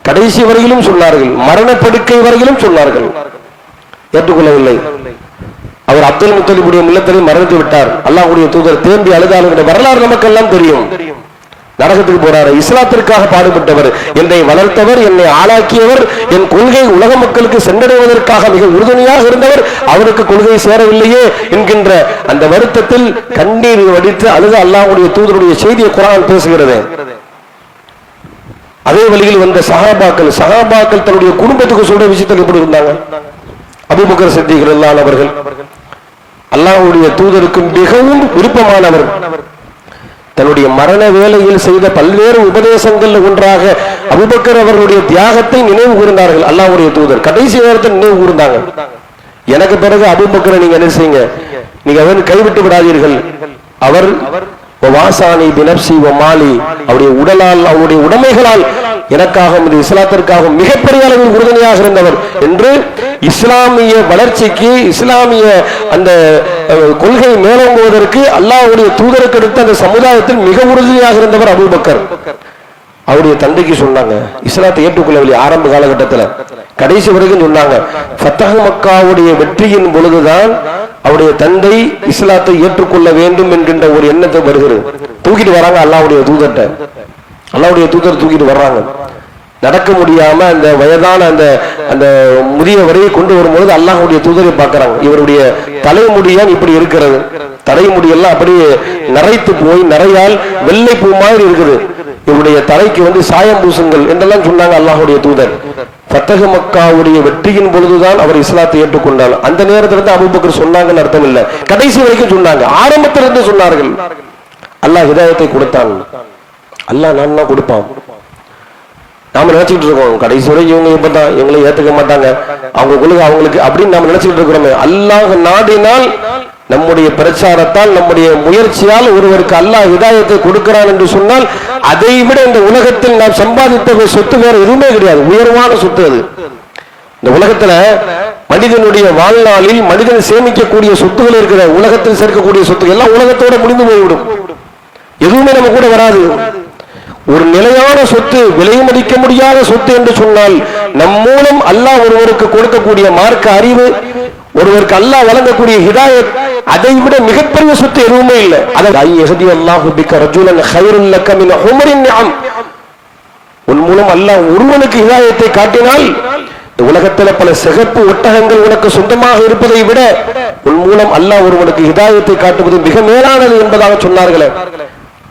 கடைசி வரையிலும் சொன்னார்கள், மரணப்படுக்கை வரையிலும் சொன்னார்கள். ஏற்றுக்கொள்ளவில்லை. அவர் அப்துல் முத்தலிபுடைய மில்லத்தை மறந்து விட்டார். அல்லாஹ்வுடைய தூதர் தேம்பி அழுதாலும் வரலாறு நமக்கெல்லாம் தெரியும். நரகத்துக்கு போறாரு. இஸ்லாத்திற்காக பாடுபட்டவர், என்னை வளர்த்தவர், என்னை ஆளாக்கியவர், என் கொள்கை உலக மக்களுக்கு சென்றடைவதற்காக மிக உறுதுணையாக இருந்தவர், அவருக்கு கொள்கை சேரவில்லையே என்கின்ற அந்த வருத்தத்தில் கண்ணீர் வடித்து அழுத அல்லாஹ்வுடைய தூதருடைய செய்தியை குர்ஆன் பேசுகிறது. அதே வழியில் வந்த சஹாபாக்கள் தன்னுடைய குடும்பத்துக்கு சொல்ற விஷயத்தில் எப்படி இருந்தாங்க? அபூபக்கர் சித்திக் ரலியல்லாஹு அன்ஹு அவர்கள் அல்லாஹ்வுடைய தூதருக்கு மிகவும் விருப்பமானவர். தன்னுடைய மரண வேளையில் செய்த பல்வேறு உபதேசங்கள் ஒன்றாக அபூபக்கர் அவர்களுடைய தியாகத்தை நினைவு கூர்ந்தார்கள். அல்லாஹ்வுடைய தூதர் கடைசி நேரத்தில் நினைவு கூர்ந்தாங்க. எனக்கு பிறகு அபூபக்கரை நீங்க என்ன செய்யுங்க, நீங்க அவன் கைவிட்டு விடாதீர்கள். அவர் வாசானி பினப்சி வமாலி, அவருடைய உடலால் அவருடைய உடைமைகளால் எனக்காகவும் இந்த இஸ்லாத்திற்காகவும் மிகப்பெரிய அளவில் உறுதுணையாக இருந்தவர் என்று இஸ்லாமிய வளர்ச்சிக்கு இஸ்லாமிய அந்த கொள்கை மேலோங்குவதற்கு அல்லாஹ்வுடைய தூதருக்கு அடுத்த அந்த சமுதாயத்தில் மிக உறுதியாக இருந்தவர் அபூபக்கர். அவருடைய தந்தைக்கு சொன்னாங்க, இஸ்லாத்தை ஏற்றுக்கொள்ளவில்லை ஆரம்ப காலகட்டத்தில், கடைசி வரைக்கும் சொன்னாங்க. ஃபத்ஹ் மக்காவுடைய வெற்றியின் பொழுதுதான் அவருடைய தந்தை இஸ்லாத்தை ஏற்றுக்கொள்ள வேண்டும் என்கின்ற ஒரு எண்ணத்தை வருகிறது. தூக்கிட்டு வராங்க அல்லாஹ்வுடைய தூதர்ட்ட. அல்லாஹ்வுடைய தூதர் தூக்கிட்டு வர்றாங்க. நடக்க முடியாம அந்த வயதான அந்த அந்த முதியவரை கொண்டு வரும்போது அல்லாஹ்வுடைய தூதரை பார்க்கறாங்க. இவருடைய தலைமுடியான் இப்படி இருக்கிறது, தலைமுடியெல்லாம் அப்படியே நரைத்து போய் நரையால் வெள்ளை பூ மாதிரி இருக்குது, இவருடைய தலைக்கு சாயம் பூசுங்கள் என்றெல்லாம் சொன்னாங்க அல்லாஹ்வுடைய தூதர். ஃபத்ஹ் மக்காவுடைய வெற்றியின் பொழுதுதான் அவர் இஸ்லாத்தை ஏற்றுக்கொண்டார். அந்த நேரத்திலிருந்து அபூபக்கர் சொன்னாங்கன்னு அர்த்தம் இல்லை, கடைசி வரைக்கும் சொன்னாங்க. ஆரம்பத்திலிருந்து சொன்னார்கள். அல்லாஹ் ஹிதாயத்தை கொடுத்தான். அல்லாஹ் நான் கொடுப்பான். நாம நினைச்சுட்டு இருக்கோம் கடைசி வரை இவங்க இப்பதான் இவங்களை ஏத்துக்க மாட்டாங்க, அவங்க கொள்கை அவங்களுக்கு அப்படின்னு நாம நினைச்சுட்டு இருக்கிறோமே. அல்லாஹ் நாடினால் நம்முடைய பிரச்சாரத்தால் நம்முடைய முயற்சியால் ஒருவருக்கு அல்லாஹ் ஹிதாயத்தை கொடுக்கிறான் என்று சொன்னால் அதை விட இந்த உலகத்தில் நாம் சம்பாதித்த சொத்து வேற எதுவுமே கிடையாது. உயர்வான சொத்து அது. இந்த உலகத்துல மனிதனுடைய வாழ்நாளில் மனிதன் சேமிக்கக்கூடிய சொத்துகள் இருக்கிற உலகத்தில் சேர்க்கக்கூடிய சொத்து எல்லாம் உலகத்தோட முடிந்து போய்விடும், எதுவுமே நம்ம கூட வராது. ஒரு நிலையான சொத்து, விலை மதிக்க முடியாத சொத்து என்று சொன்னால் நம் மூலம் அல்லாஹ் ஒருவருக்கு கொடுக்கக்கூடிய மார்க்க அறிவு, ஒருவருக்கு அல்லாஹ் வழங்கக்கூடிய ஹிதாயத், அதை விட மிகப்பெரிய சொத்து எதுவுமே இல்லை. உன் மூலம் அல்லாஹ் ஒருவனுக்கு ஹிதாயத்தை காட்டினால் உலகத்தில் பல சிகப்பு ஒட்டகங்கள் உனக்கு சொந்தமாக இருப்பதை விட உன் மூலம் அல்லாஹ் ஒருவனுக்கு ஹிதாயத்தை காட்டுவது மிக மேலானது என்பதாக சொன்னார்களே.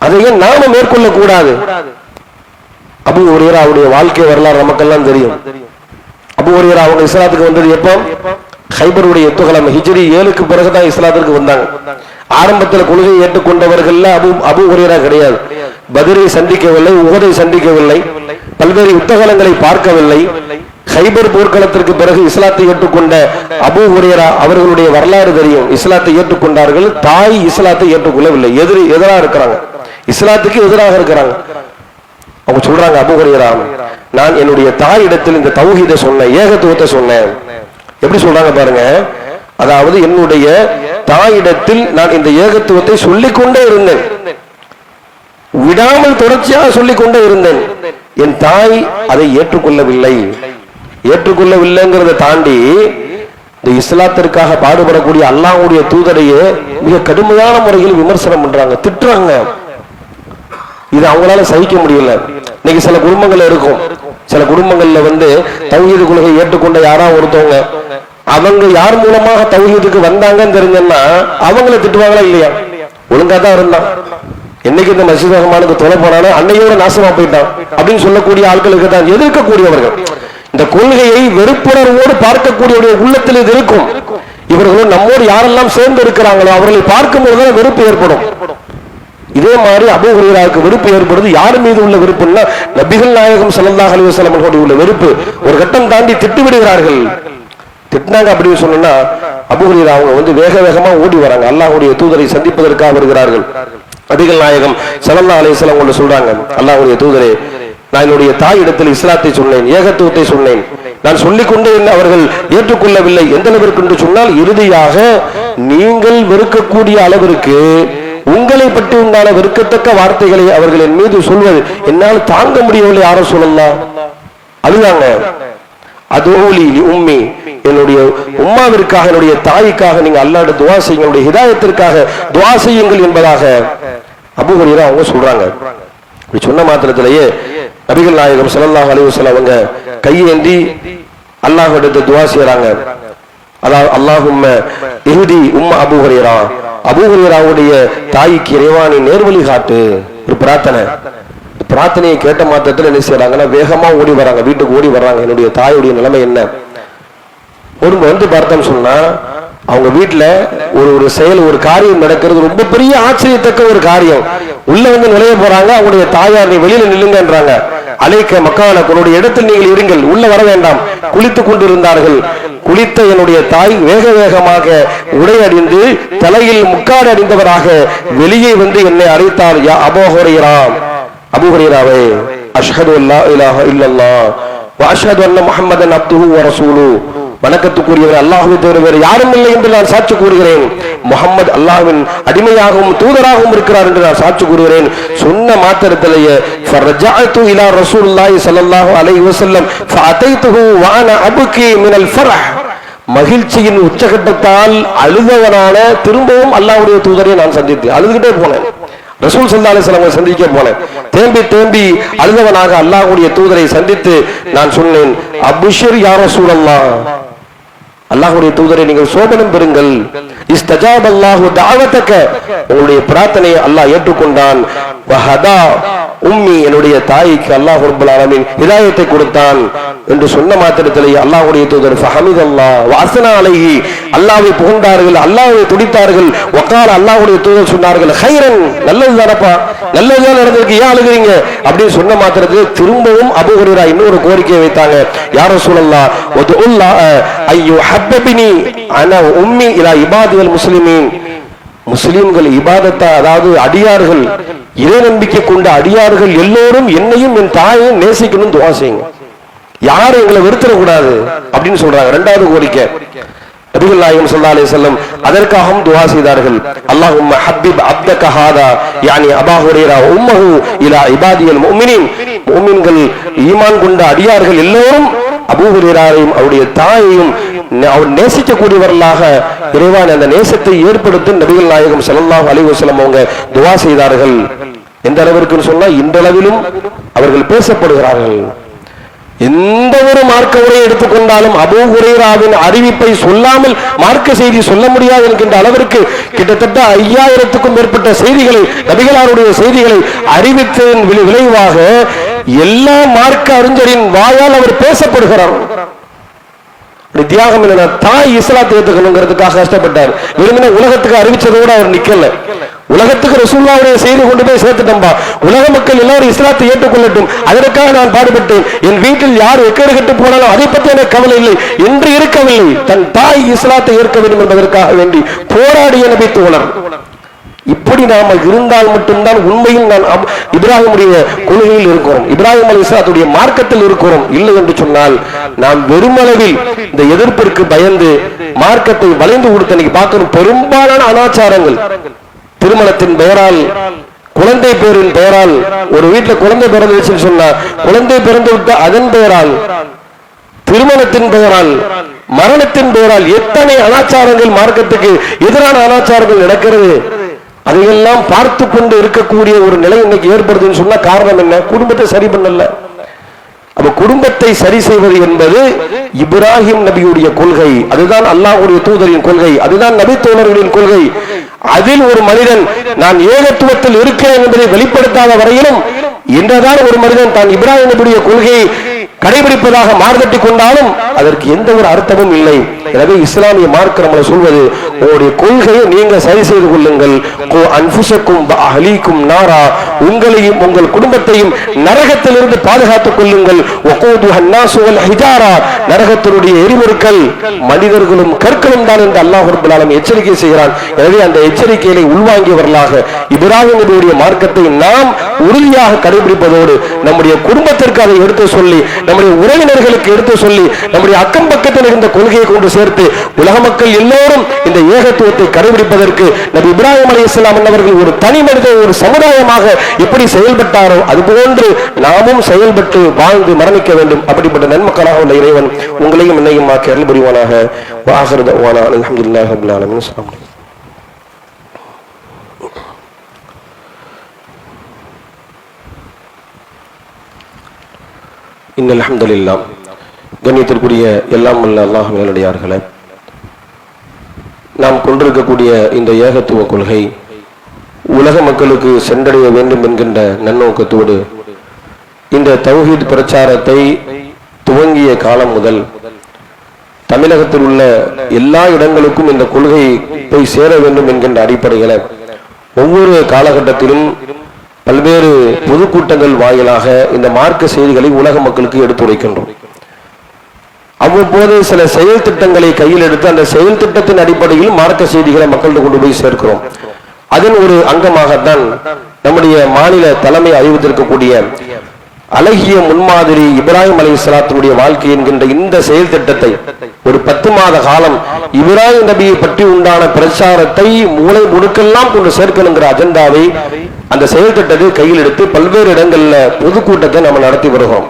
அதையே நாம மேற்கொள்ள கூடாது. அபூ ஹுரைராவுடைய வாழ்க்கை வரலாறு நமக்கெல்லாம் தெரியும். அபூ ஹுரைரா அவங்க இஸ்லாத்துக்கு வந்தது எப்போ? ஹைபருடைய யுத்தகாலம் ஹிஜ்ரி 7க்கு பிறகுதான் இஸ்லாத்திற்கு வந்தாங்க. ஆரம்பத்தில் கொள்கையை ஏற்றுக்கொண்டவர்கள் அபூ ஹுரைரா கிடையாது. பத்ரை சந்திக்கவில்லை, உஹதை சந்திக்கவில்லை, பல்வேறு யுத்தகாலங்களை பார்க்கவில்லை. ஹைபர் போர்க்களத்திற்கு பிறகு இஸ்லாத்தை ஏற்றுக்கொண்ட அபூ ஹுரைரா அவர்களுடைய வரலாறு தெரியும். இஸ்லாத்தை ஏற்றுக்கொண்டார்கள், தாய் இஸ்லாத்தை ஏற்றுக்கொள்ளவில்லை, எதிராக இருக்கிறாங்க, இஸ்லாத்துக்கு எதிராக இருக்கிறாங்க. அவங்க சொல்றாங்க, அபூ ஹுரைரா, நான் என்னுடைய தாய் இடத்தில் இந்த தௌஹீதை சொன்னேன், ஏகத்துவத்தை சொன்னேன். எப்படி சொல்றாங்க பாருங்க, அதாவது என்னுடைய தாயிடத்தில் நான் இந்த ஏகத்துவத்தை சொல்லிக்கொண்டே இருந்தேன், விடாமல் தொடர்ச்சியாக சொல்லிக்கொண்டே இருந்தேன். என் தாய் அதை ஏற்றுக்கொள்ளவில்லை. ஏற்றுக்கொள்ளவில்லைங்கிறத தாண்டி இந்த இஸ்லாத்திற்காக பாடுபடக்கூடிய அல்லாஹ்வுடைய தூதரையே மிக கடுமையான முறையில் விமர்சனம் பண்றாங்க, திட்டுறாங்க. இது அவங்களால சகிக்க முடியல. இன்னைக்கு சில குடும்பங்கள் இருக்கும், சில குடும்பங்கள்ல தௌஹீது கொள்கை ஏற்றுக்கொண்ட யாரா ஒருத்தவங்க, அவங்க யார் மூலமாக தௌஹீதுக்கு வந்தாங்கன்னு தெரிஞ்சா அவங்கள திட்டுவாங்களா இல்லையா? ஒழுங்கா தான் இருந்தான், என்னைக்கு இந்த மஸ்ஜித் ரஹ்மானுக்கு தொலை போனானோ அன்னையோட நாசமா போயிட்டான் அப்படின்னு சொல்லக்கூடிய ஆட்களுக்கு தான் எதிர்க்கக்கூடியவர்கள். இந்த கொள்கையை வெறுப்புணர்வோடு பார்க்கக்கூடிய உள்ளத்தில் இது இருக்கும். இவர்களும் நம்மோடு யாரெல்லாம் சேர்ந்து இருக்கிறாங்களோ அவர்களை பார்க்கும் போதுதான் வெறுப்பு ஏற்படும். இதே மாதிரி அபூ ஹுரைராவுக்கு வெறுப்பு ஏற்படுது. யார் மீது உள்ள வெறுப்புன்னா நபிகள் நாயகம் ஸல்லல்லாஹு அலைஹி வஸல்லம் அவர்களுடைய உள்ள வெறுப்பு. ஒரு கட்டம் தாண்டி திட்டு விடுகிறார்கள். திட்டினாங்க அப்படின்னு சொன்னா அபூ ஹுரைரா அவங்க வேக வேகமா ஓடி வராங்க, அல்லாஹ்வுடைய தூதரை சந்திப்பதற்காக வருகிறார்கள். நபிகள் நாயகம் ஸல்லல்லாஹு அலைஹி வஸல்லம் அவங்க சொல்றாங்க, அல்லாஹ்வுடைய தூதரே, நான் என்னுடைய தாய் இடத்தில் இஸ்லாத்தை சொன்னேன், ஏகத்துவத்தை சொன்னேன், நான் சொல்லிக்கொண்டே அவர்கள் ஏற்றுக்கொள்ளவில்லை. எந்த அளவிற்கு என்று சொன்னால் இறுதியாக நீங்கள் வெறுக்கக்கூடிய அளவிற்கு உங்களை பற்றி உண்டான வெறுக்கத்தக்க வார்த்தைகளை அவர்கள் என் மீது சொல்வது என்னால் தாங்க முடியவில்லை. யாரும் சொல்லலாம், அழுதாங்க. அதோலி உம்மி, என்னுடைய உம்மாவிற்காக, என்னுடைய தாய்க்காக நீங்க அல்லாஹ்விடம் துஆ செய்யுங்கள், என்னுடைய ஹிதாயத்திற்காக துஆ செய்யுங்கள் என்பதாக அபூ ஹுரைரா அவங்க சொல்றாங்க. இப்படி சொன்ன மாத்திரத்திலேயே நபிகள் நாயகம் ஸல்லல்லாஹு அலைஹி வஸல்லம் அவங்க கையேந்தி அல்லாஹ்விடத்தில் துஆ செய்றாங்க. அதாவது அல்லாஹும்ம இஹ்தி உம்ம அபூ ஹுரைரா, அபூ ஹுரைராவுடைய தாய்க்கு இறைவானை நேர்வழி காட்டு. ஒரு பிரார்த்தனை. பிரார்த்தனையை கேட்ட மாத்திரத்தில் என்ன செய்யறாங்கன்னா வேகமா ஓடி வராங்க, வீட்டுக்கு ஓடி வர்றாங்க. என்னுடைய தாயுடைய நிலைமை என்ன ஒரு பார்த்தோம் சொன்னா, அவங்க வீட்டுல ஒரு செயல், ஒரு காரியம் நடக்கிறது, ரொம்ப பெரிய ஆச்சரியத்தக்க ஒரு காரியம். உள்ள நுழைய போறாங்க, அவங்களுடைய தாயார் நீ வெளியில நில்லுங்கன்றாங்க. அழைக்க மக்கான உன்னுடைய இடத்தில் நீங்கள் இருங்கள், உள்ள வர வேண்டாம். குளித்துக் கொண்டிருந்தார்கள். குளித்த என்னுடைய தாய் வேக வேகமாக உடை அணிந்து தலையில் முக்காடு அணிந்தவராக வெளியே என்னை அழைத்தார். யா அபூ ஹுரைரா, அபூ ஹுரைராவே, அஷ்ஹது அல்லா இலாஹ இல்லல்லாஹ் வ அஷ்ஹது அன்ன முஹம்மதன் அப்துஹு வ ரசூலுஹு, வணக்கத்துக்குரியவர் அல்லாஹ்வை தவிர வேறு யாரும் இல்லை என்று நான் சாட்சி கூறுகிறேன். முஹம்மது அல்லாஹ்வின் அடிமையாகவும் தூதராகவும் இருக்கிறார் என்று நான் சாட்சி கூறுகிறேன். சொன்ன மாத்திரத்திலேயே ஃபரஜஅது இலா ரசூலுல்லாஹி ஸல்லல்லாஹு அலைஹி வஸல்லம் ஃபஅதைதுஹு வ அனா அப்கி மினல் ஃபரஹ், மகிழ்ச்சியின் உச்சகட்டத்தால் அழுதவனான திரும்பவும் அல்லாஹ்வுடைய தூதரை நான் சந்தித்தேன். அழுதுகிட்டே போனேன். ரசூல் ஸல்லல்லாஹு அலைஹி வஸல்லம் சந்திக்க போனேன். தேம்பி அழுதவனாக அல்லாஹ்வுடைய தூதரை சந்தித்து நான் சொன்னேன், அப்ஷிர் யா ரசூலல்லாஹ், அல்லாஹ்வுடைய தூதரை நீங்கள் சோபனம் பெறுங்கள். இஸ்தஜாப அல்லாஹு தஅவதக, உங்களுடைய பிரார்த்தனையை அல்லாஹ் ஏற்றுக்கொண்டான். வஹதா உம்மி, என்னுடைய தாய்க்கு அல்லாஹ் ரப்பல் ஆலமீன் ஹிதாயத்தை கொடுத்தான் என்று சொன்ன மாத்திரத்திலேயே அல்லாஹ்வுடைய தூதர் ஃபஹமிதல்லாஹ் வ அஸ்னா அலைஹி, அல்லாஹ்வை புகழ்ந்தார்கள், அல்லாஹ்வை துதித்தார்கள். வகால, அல்லாஹ்வுடைய தூதர் சொன்னார்கள், ஹைரன், நல்லதுதானப்பா, நல்லதுதான் நடந்திருக்கு, ஏன் அழுகிறீங்க அப்படின்னு சொன்ன மாத்திரத்திலே திரும்பவும் அபூ ஹுரைரா இன்னொரு கோரிக்கையை வைத்தாங்க. யா ரசூலல்லாஹ் வதுல்லாஹ் ஐயு ஹப்பபினி அனா உம்மி இலா இபாதில் முஸ்லிமீன், முஸ்லிம்கள் இபாதத்தா, அதாவது அடியார்கள், இறை நம்பிக்கை கொண்ட அடியார்கள் எல்லோரும் என்னையும் என் தாயையும் நேசிக்கணும், துஆ செய்யுங்க, யாரும் எங்களை வெறுத்துடக்கூடாது அப்படின்னு சொல்றாங்க. இரண்டாவது கோரிக்கை. நபிகள் நாயகம் ஸல்லல்லாஹு அலைஹி வஸல்லம் அதற்காகவும் துஆ செய்தார்கள். அல்லாஹும்ம ஹப்பிப் அப்தக ஹாதா யானி அபூ ஹுரைரா உம்மஹு இலா இபாதில் முஃமினீன், முஃமின்கள் ஈமான் கொண்ட அடியார்கள் எல்லோரும் அபூ ஹுரைராவையும் அவருடைய தாயையும் அவர் நேசிக்கக்கூடியவர்களாக இறைவன் அந்த நேசத்தை ஏற்படுத்தும் நபிகள் நாயகம் ஸல்லல்லாஹு அலைஹி வஸல்லம் அவங்க துஆ செய்தார்கள். எந்த அளவிற்கு சொன்னா இன்றளவிலும் அவர்கள் பேசப்படுகிறார்கள். எந்த ஒரு மார்க்க உரையை எடுத்துக்கொண்டாலும் அபூ ஹுரைராவின் அறிவிப்பை சொல்லாமல் மார்க்க செய்தி சொல்ல முடியாது என்கின்ற அளவிற்கு கிட்டத்தட்ட 5000க்கும் மேற்பட்ட செய்திகளை, நபிகளாருடைய செய்திகளை அறிவித்ததன் விளைவாக எல்லா மார்க்க அறிஞரின் வாயால் அவர் பேசப்படுகிறார். தியாகம் என்ன, தாய் இஸ்லாத்தை ஏற்றுக்கணுங்கிறதுக்காக கஷ்டப்பட்டார். வெறுமனே உலகத்துக்கு அறிவிச்சதோடு அவர் நிக்கல. உலகத்துக்கு ரசூலுல்லாஹ்வுடைய செய்தி கொண்டு போய் சேர்த்துட்டம்பா, உலக மக்கள் எல்லாரும் இஸ்லாத்தை ஏற்றுக்கொள்ளட்டும், அதற்காக நான் பாடுபட்டேன். என் வீட்டில் யார் எக்கேடு கட்டு போனாலும் அதை பற்றி எனக்கு கவலை இல்லை என்று இருக்கவில்லை. தன் தாய் இஸ்லாத்தை ஏற்க வேண்டும் என்பதற்காக வேண்டி போராடிய நபி தோழர். இப்படி நாம இருந்தால் மட்டும்தான் உண்மையில் நான் இப்ராஹிமுடைய கொள்கையில் இருக்கிறோம், இப்ராஹிம் அலைஹிஸ்ஸலாத்துடைய மார்க்கத்தில் இருக்கிறோம். இல்லை என்று சொன்னால் நாம் வெறுமளவில் இந்த எதிர்ப்பிற்கு பயந்து மார்க்கத்தை வளைந்து கொடுத்து இன்னைக்கு பார்க்கணும். பெரும்பாலான அனாச்சாரங்கள் திருமணத்தின் பெயரால், குழந்தை பேரின் பெயரால், ஒரு வீட்டில் குழந்தை பிறந்துச்சுன்னு சொன்னா குழந்தை பிறந்து விட்ட அதன் பெயரால், திருமணத்தின் பெயரால், மரணத்தின் பெயரால் எத்தனை அனாச்சாரங்கள், மார்க்கத்துக்கு எதிரான அனாச்சாரங்கள் நடக்கிறது. அதையெல்லாம் பார்த்து கொண்டு இருக்கக்கூடிய ஒரு நிலை இன்னைக்கு ஏற்படுதுன்னு சொன்னா காரணம் என்ன? குடும்பத்தை சரி பண்ணல. அப்ப குடும்பத்தை சரி செய்வது என்பது இப்ராஹிம் நபியுடைய கொள்கை, அதுதான் அல்லாஹ்வுடைய தூதரின் கொள்கை, அதுதான் நபி தோழர்களின் கொள்கை. அதில் ஒரு மனிதன் நான் ஏகத்துவத்தில் இருக்கிறேன் என்பதை வெளிப்படுத்தாத வரையிலும் என்றதான் ஒரு மனிதன் தான் இப்ராஹிம் நபியுடைய கொள்கையை கடைபிடிப்பதாக மார்த்தட்டி கொண்டாலும் அதற்கு எந்த ஒரு அர்த்தமும் இல்லை. எனவே இஸ்லாமிய மார்க்கம் நம்மளை சொல்வது, உங்களுடைய கொள்கையை நீங்க சரி செய்து கொள்ளுங்கள். நாரா, உங்களையும் உங்கள் குடும்பத்தையும் நரகத்திலிருந்து பாதுகாத்துக் கொள்ளுங்கள். நரகத்தினுடைய எரிபொருட்கள் மனிதர்களும் கற்களும் தான் என்று அல்லாஹ் ரப்பல் ஆலமீன் எச்சரிக்கை செய்கிறான். எனவே அந்த எச்சரிக்கையை உள்வாங்கியவர்களாக இப்ராஹிம் நபியுடைய மார்க்கத்தை நாம் உறுதியாக கடைபிடிப்பதோடு நம்முடைய குடும்பத்திற்கு அதை எடுத்து சொல்லி, நம்முடைய உறவினர்களுக்கு எடுத்து சொல்லி, நம்முடைய அக்கம் பக்கத்தில் இருந்த கொள்கையை கொண்டு சேர்த்து உலக மக்கள் எல்லோரும் இந்த ஏகத்துவத்தை கடைபிடிப்பதற்கு நபி இப்ராஹிம் அலைஹிஸ்ஸலாம் அவர்கள் ஒரு தனி மனித ஒரு சமுதாயமாக எப்படி செயல்பட்டாரோ அதுபோன்று நாமும் செயல்பட்டு வாழ்ந்து மரணிக்க வேண்டும். அப்படிப்பட்ட நன்மக்களாக உள்ள இறைவன் உங்களையும் என்னையும் ஆக்கி அருள் புரிவானாக. வஆகிரு தஅவானா அல்ஹம்துலில்லாஹி ரப்பில் ஆலமீன். அஸ்ஸலாமு அலைக்கும். இன்னல் ஹம்துலில்லாஹ். கண்ணியத்திற்குரிய எல்லாம் வல்ல அல்லாஹ்வின் நல்லடியார்களே, நாம் கொண்டிருக்கக்கூடிய இந்த ஏகத்துவ கொள்கை உலக மக்களுக்கு சென்றடைய வேண்டும் என்கின்ற நன்னோக்கத்தோடு இந்த தௌஹீத் பிரச்சாரத்தை துவங்கிய காலம் முதல் தமிழகத்தில் உள்ள எல்லா இடங்களுக்கும் இந்த கொள்கை போய் சேர வேண்டும் என்கின்ற அடிப்படையில் ஒவ்வொரு காலகட்டத்திலும் பல்வேறு பொதுக்கூட்டங்கள் வாயிலாக இந்த மார்க்க செய்திகளை உலக மக்களுக்கு எடுத்துரைக்கின்றோம். அவ்வப்போது சில செயல் திட்டங்களை கையில் எடுத்து அந்த செயல் திட்டத்தின் அடிப்படையில் மார்க்க செய்திகளை மக்களுக்கு கொண்டு போய் சேர்க்கிறோம். அதன் ஒரு அங்கமாகத்தான் நம்முடைய மாநில தலைமை அறிவித்திருக்கக்கூடிய அழகிய முன்மாதிரி இப்ராஹிம் அலைஹிஸ்ஸலாத்துடைய வாழ்க்கை என்கின்ற இந்த செயல் திட்டத்தை ஒரு 10 மாத காலம் இப்ராஹிம் நபியை பற்றி உண்டான பிரச்சாரத்தை மூளை முடுக்கெல்லாம் கொண்டு சேர்க்கணுங்கிற அஜெண்டாவை, அந்த செயல் திட்டத்தை கையில் எடுத்து பல்வேறு இடங்கள்ல பொதுக்கூட்டத்தை நம்ம நடத்தி வருகிறோம்.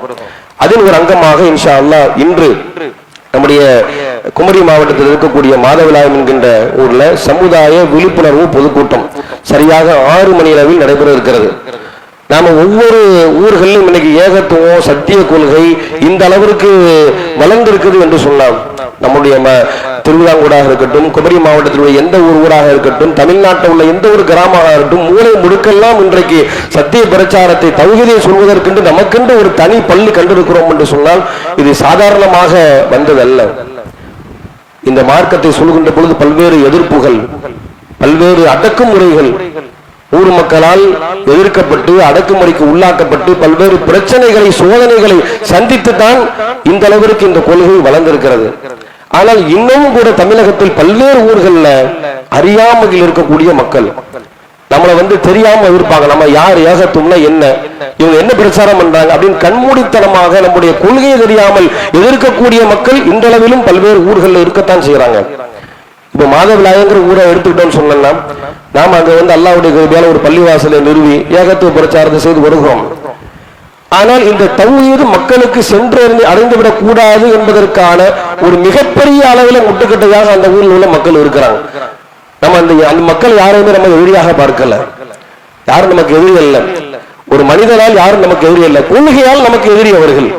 அதில் ஒரு அங்கமாக இன்ஷா அல்லாஹ் இன்று நம்முடைய குமரி மாவட்டத்தில் இருக்கக்கூடிய மாதவிலாயம் என்கின்ற ஊர்ல சமுதாய விழிப்புணர்வு பொதுக்கூட்டம் சரியாக 6 மணி அளவில் நடைபெற இருக்கிறது. நாம ஒவ்வொரு ஊர்களிலும் இன்னைக்கு ஏகத்துவம், சத்திய கொள்கை இந்த அளவிற்கு வளர்ந்திருக்குது என்று சொன்னாம். நம்முடைய திருவிதாங்கூடாக இருக்கட்டும், குமரி மாவட்டத்தில் உள்ள எந்த ஒரு ஊராக இருக்கட்டும், தமிழ்நாட்டில் உள்ள எந்த ஒரு கிராமமாக இருக்கட்டும், மூளை முடுக்கெல்லாம் இன்றைக்கு சத்திய பிரச்சாரத்தை தௌஹீதை சொல்வதற்கென்று நமக்கென்று ஒரு தனி பள்ளி கண்டிருக்கிறோம் என்று சொன்னால் இது சாதாரணமாக வந்ததல்ல. இந்த மார்க்கத்தை சொல்கின்ற பொழுது பல்வேறு எதிர்ப்புகள், பல்வேறு அடக்குமுறைகள், ஊர் மக்களால் எதிர்க்கப்பட்டு அடக்குமுறைக்கு உள்ளாக்கப்பட்டு பல்வேறு பிரச்சனைகளை, சோதனைகளை சந்தித்து தான் இந்த அளவிற்கு இந்த கொள்கை வளர்ந்திருக்கிறது. ஆனால் இன்னமும் கூட தமிழகத்தில் பல்வேறு ஊர்கள்ல அறியாமையில் இருக்கக்கூடிய மக்கள் நம்மளை தெரியாம இருப்பாங்க. நம்ம யார், ஏகத்துவம்னா என்ன, இவங்க என்ன பிரச்சாரம் பண்றாங்க அப்படின்னு கண்மூடித்தனமாக நம்முடைய கொள்கையை தெரியாமல் எதிர்க்கக்கூடிய மக்கள் இன்றளவிலும் பல்வேறு ஊர்களில் இருக்கத்தான் செய்யறாங்க. இப்ப மாதவிலாயங்கிற ஊரை எடுத்துக்கிட்டோம்னு சொன்னா நாம அங்க அல்லாஹ்வுடைய கிருபையால ஒரு பள்ளிவாசலை நிறுவி ஏகத்துவ பிரச்சாரத்தை செய்து வருகிறோம். ஆனால் இந்த தௌஹீது மக்களுக்கு சென்று அடைந்துவிடக் கூடாது என்பதற்கான ஒரு மிகப்பெரிய அளவில் முட்டுக்கட்டையாக அந்த ஊரில் உள்ள மக்கள் இருக்கிறாங்க. நம்ம அந்த மக்கள் யாரையுமே நம்ம எதிரியாக பார்க்கல, யாரும் நமக்கு எதிரி அல்ல. ஒரு மனிதனால் யாரும் நமக்கு எதிரி அல்ல, கொள்கையால் நமக்கு எதிரி அவர்கள்.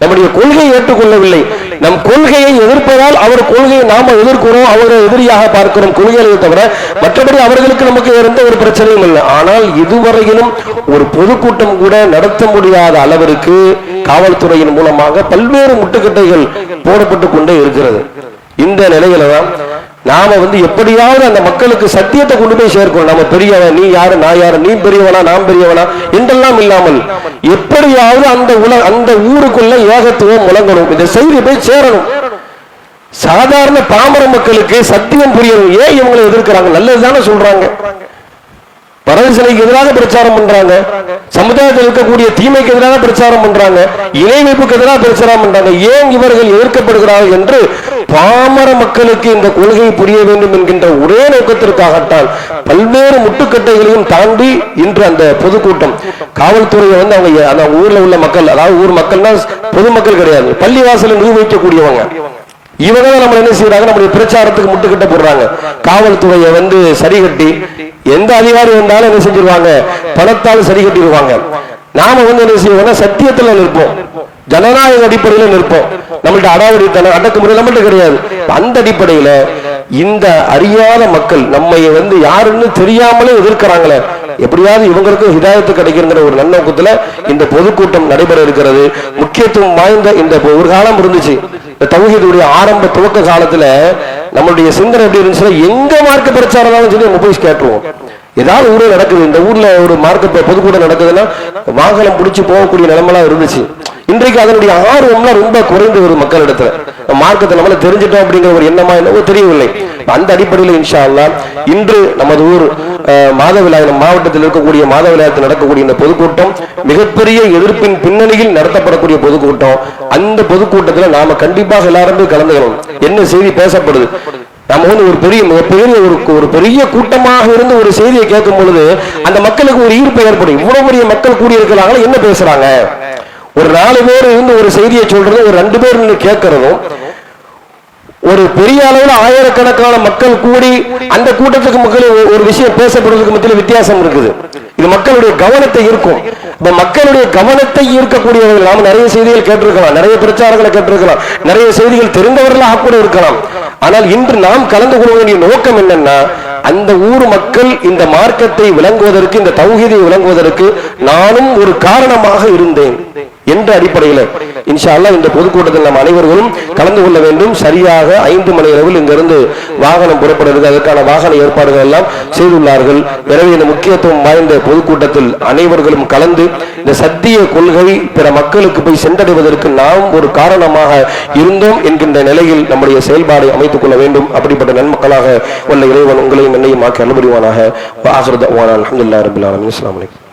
நம்முடைய கொள்கையை ஏற்றுக்கொள்ளவில்லை. நம் கொள்கையை எதிர்ப்பதால் அவர் கொள்கையை நாம எதிர்க்கிறோம், அவரை எதிரியாக பார்க்கிறோம் கொள்கையை தவிர மற்றபடி அவர்களுக்கு நமக்கு எந்த ஒரு பிரச்சனையும் இல்லை. ஆனால் இதுவரையிலும் ஒரு பொதுக்கூட்டம் கூட நடத்த முடியாத அளவிற்கு காவல்துறையின் மூலமாக பல்வேறு முட்டுக்கட்டைகள் போடப்பட்டு கொண்டே இருக்கிறது. இந்த நிலையில தான் நாம எப்படியாவது அந்த மக்களுக்கு சத்தியத்தை கொண்டு போய் சேர்க்கணும். நம்ம பெரியவன், நீ யாரு, நான் யாரு, நீ பெரியவனா, நான் பெரியவனா என்றெல்லாம் இல்லாமல் எப்படியாவது அந்த ஊருக்குள்ள ஏகத்துவம் முழங்கணும், இந்த செய்தி போய் சேரணும். சாதாரண பாமர மக்களுக்கு சத்தியம் புரியணும். ஏன் இவங்களை எதிர்க்கிறாங்க? நல்லதுதானே சொல்றாங்க. வரதட்சணைக்கு எதிராக பிரச்சாரம் பண்றாங்க, சமுதாயத்தில் இருக்கக்கூடிய தீமைக்கு எதிராக பிரச்சாரம் பண்றாங்க, இணை வைப்புக்கு எதிராக பிரச்சாரம் பண்றாங்க. ஏன் இவர்கள் எதிர்க்கப்படுகிறார்கள் என்று பாமர மக்களுக்கு இந்த கொள்கையை புரிய வேண்டும் என்கின்ற ஒரே நோக்கத்திற்காகத்தான் பல்வேறு முட்டுக்கட்டைகளையும் தாண்டி இன்று அந்த பொதுக்கூட்டம் காவல்துறையை அவங்க அந்த ஊர்ல உள்ள மக்கள், அதாவது ஊர் மக்கள்னா பொதுமக்கள் கிடையாது, பள்ளிவாசலை நிர்வகிக்கக்கூடியவங்க, இவங்க தான் நம்ம என்ன செய்யறாங்க, நம்முடைய பிரச்சாரத்துக்கு முட்டுக்கிட்ட போடுறாங்க. காவல்துறையை சரி கட்டி எந்த அதிகாரி வந்தாலும் என்ன செஞ்சிருவாங்க, பணத்தால் சரி கட்டிடுவாங்க. நாம என்ன செய்வோம்னா சத்தியத்துல நிற்போம், ஜனநாயக அடிப்படையில் நிற்போம். நம்மள்ட்ட அடாவடித்தனம் அடக்குமுறை நம்மள்ட்ட கிடையாது. அந்த அடிப்படையில இந்த அறியாத மக்கள் நம்மை யாருன்னு தெரியாமலே எதிர்க்கிறாங்களே, எப்படியாவது இவங்களுக்கு ஹிதாயத்து கிடைக்கிற ஒரு நன்னோக்கத்துல இந்த பொதுக்கூட்டம் நடைபெற இருக்கிறது. முக்கியத்துவம் வாய்ந்த இந்த ஒரு காலம் இருந்துச்சு, இந்த தௌஹீதுடைய ஆரம்ப துவக்க காலத்துல நம்மளுடைய சிந்தனை எப்படி இருந்துச்சுன்னா, எங்க மார்க்க பிரச்சாரம் சொல்லி நம்ம போய் கேட்டுருவோம். ஏதாவது ஊரே நடக்குது, இந்த ஊர்ல ஒரு மார்க்க பொதுக்கூட்டம் நடக்குதுன்னா வாகனம் பிடிச்சி போகக்கூடிய நிலைமெல்லாம் இருந்துச்சு. இன்றைக்கு அதனுடைய ஆர்வம்லாம் ரொம்ப குறைந்து வருது மக்களிடத்துல. மார்க்கத்தை நம்மள தெரிஞ்சிட்டோம் அப்படிங்கிற ஒரு எண்ணமா என்னவோ தெரியவில்லை. அந்த அடிப்படையில் இன்ஷா அல்லாஹ் இன்று நமது ஊர் மாதவிலாயம் மாவட்டத்தில் இருக்கக்கூடிய மாதவிலாயத்தில் நடக்கக்கூடிய இந்த பொதுக்கூட்டம் மிகப்பெரிய எதிர்ப்பின் பின்னணியில் நடத்தப்படக்கூடிய பொதுக்கூட்டம். அந்த பொதுக்கூட்டத்தில் நாம கண்டிப்பாக எல்லாரும் கலந்துக்கணும். என்ன செய்தி பேசப்படுது, நம்ம ஒரு பெரிய கூட்டமாக இருந்து ஒரு செய்தியை கேட்கும் பொழுது அந்த மக்களுக்கு ஒரு ஈர்ப்பு ஏற்படும். இவ்வளவு பெரிய மக்கள் கூடியிருக்கிறாங்களா, என்ன பேசுறாங்க, ஒரு 4 பேர் இருந்து ஒரு செய்தியை சொல்றது, ஒரு 2 பேர் நின்று கேட்கறதும், ஒரு பெரிய அளவில் ஆயிரக்கணக்கான மக்கள் கூடி அந்த கூட்டத்துக்கு மக்கள் ஒரு விஷயம் பேசப்படுவதற்கு மத்தியில் வித்தியாசம் இருக்குது. இது மக்களுடைய கவனத்தை ஈர்க்கும். இப்ப மக்களுடைய கவனத்தை ஈர்க்கக்கூடியவர்கள் நாம நிறைய செய்திகள் கேட்டிருக்கலாம், நிறைய பிரச்சாரங்களை கேட்டிருக்கலாம், நிறைய செய்திகள் தெரிந்தவர்களாக கூட இருக்கலாம். ஆனால் இன்று நாம் கலந்து கொள்ள வேண்டிய நோக்கம் என்னன்னா, அந்த ஊர் மக்கள் இந்த மார்க்கத்தை விளங்குவதற்கு, இந்த தௌஹீதை விளங்குவதற்கு நானும் ஒரு காரணமாக இருந்தேன் என்ற அடிப்படையில் இன்ஷா அல்லாஹ் இந்த பொதுக்கூட்டத்தில் நாம் அனைவர்களும் கலந்து கொள்ள வேண்டும். சரியாக 5 மணி அளவில் இங்கிருந்து வாகனம் புறப்பட இருக்கு, அதற்கான வாகன ஏற்பாடுகள் எல்லாம் செய்துள்ளார்கள். எனவே இந்த முக்கியத்துவம் வாய்ந்த பொதுக்கூட்டத்தில் அனைவர்களும் கலந்து இந்த சத்திய கொள்கை பிற மக்களுக்கு போய் சென்றடைவதற்கு நாம் ஒரு காரணமாக இருந்தோம் என்கின்ற நிலையில் நம்முடைய செயல்பாடை அமைத்துக் கொள்ள வேண்டும். அப்படிப்பட்ட நன்மக்களாக உள்ள இறைவன் உங்களையும் என்னையும் ஆக்கி அனுபவிவானாக. அல்ஹம்துலில்லாஹி ரப்பில் ஆலமீன். அஸ்ஸலாமு அலைக்கும்.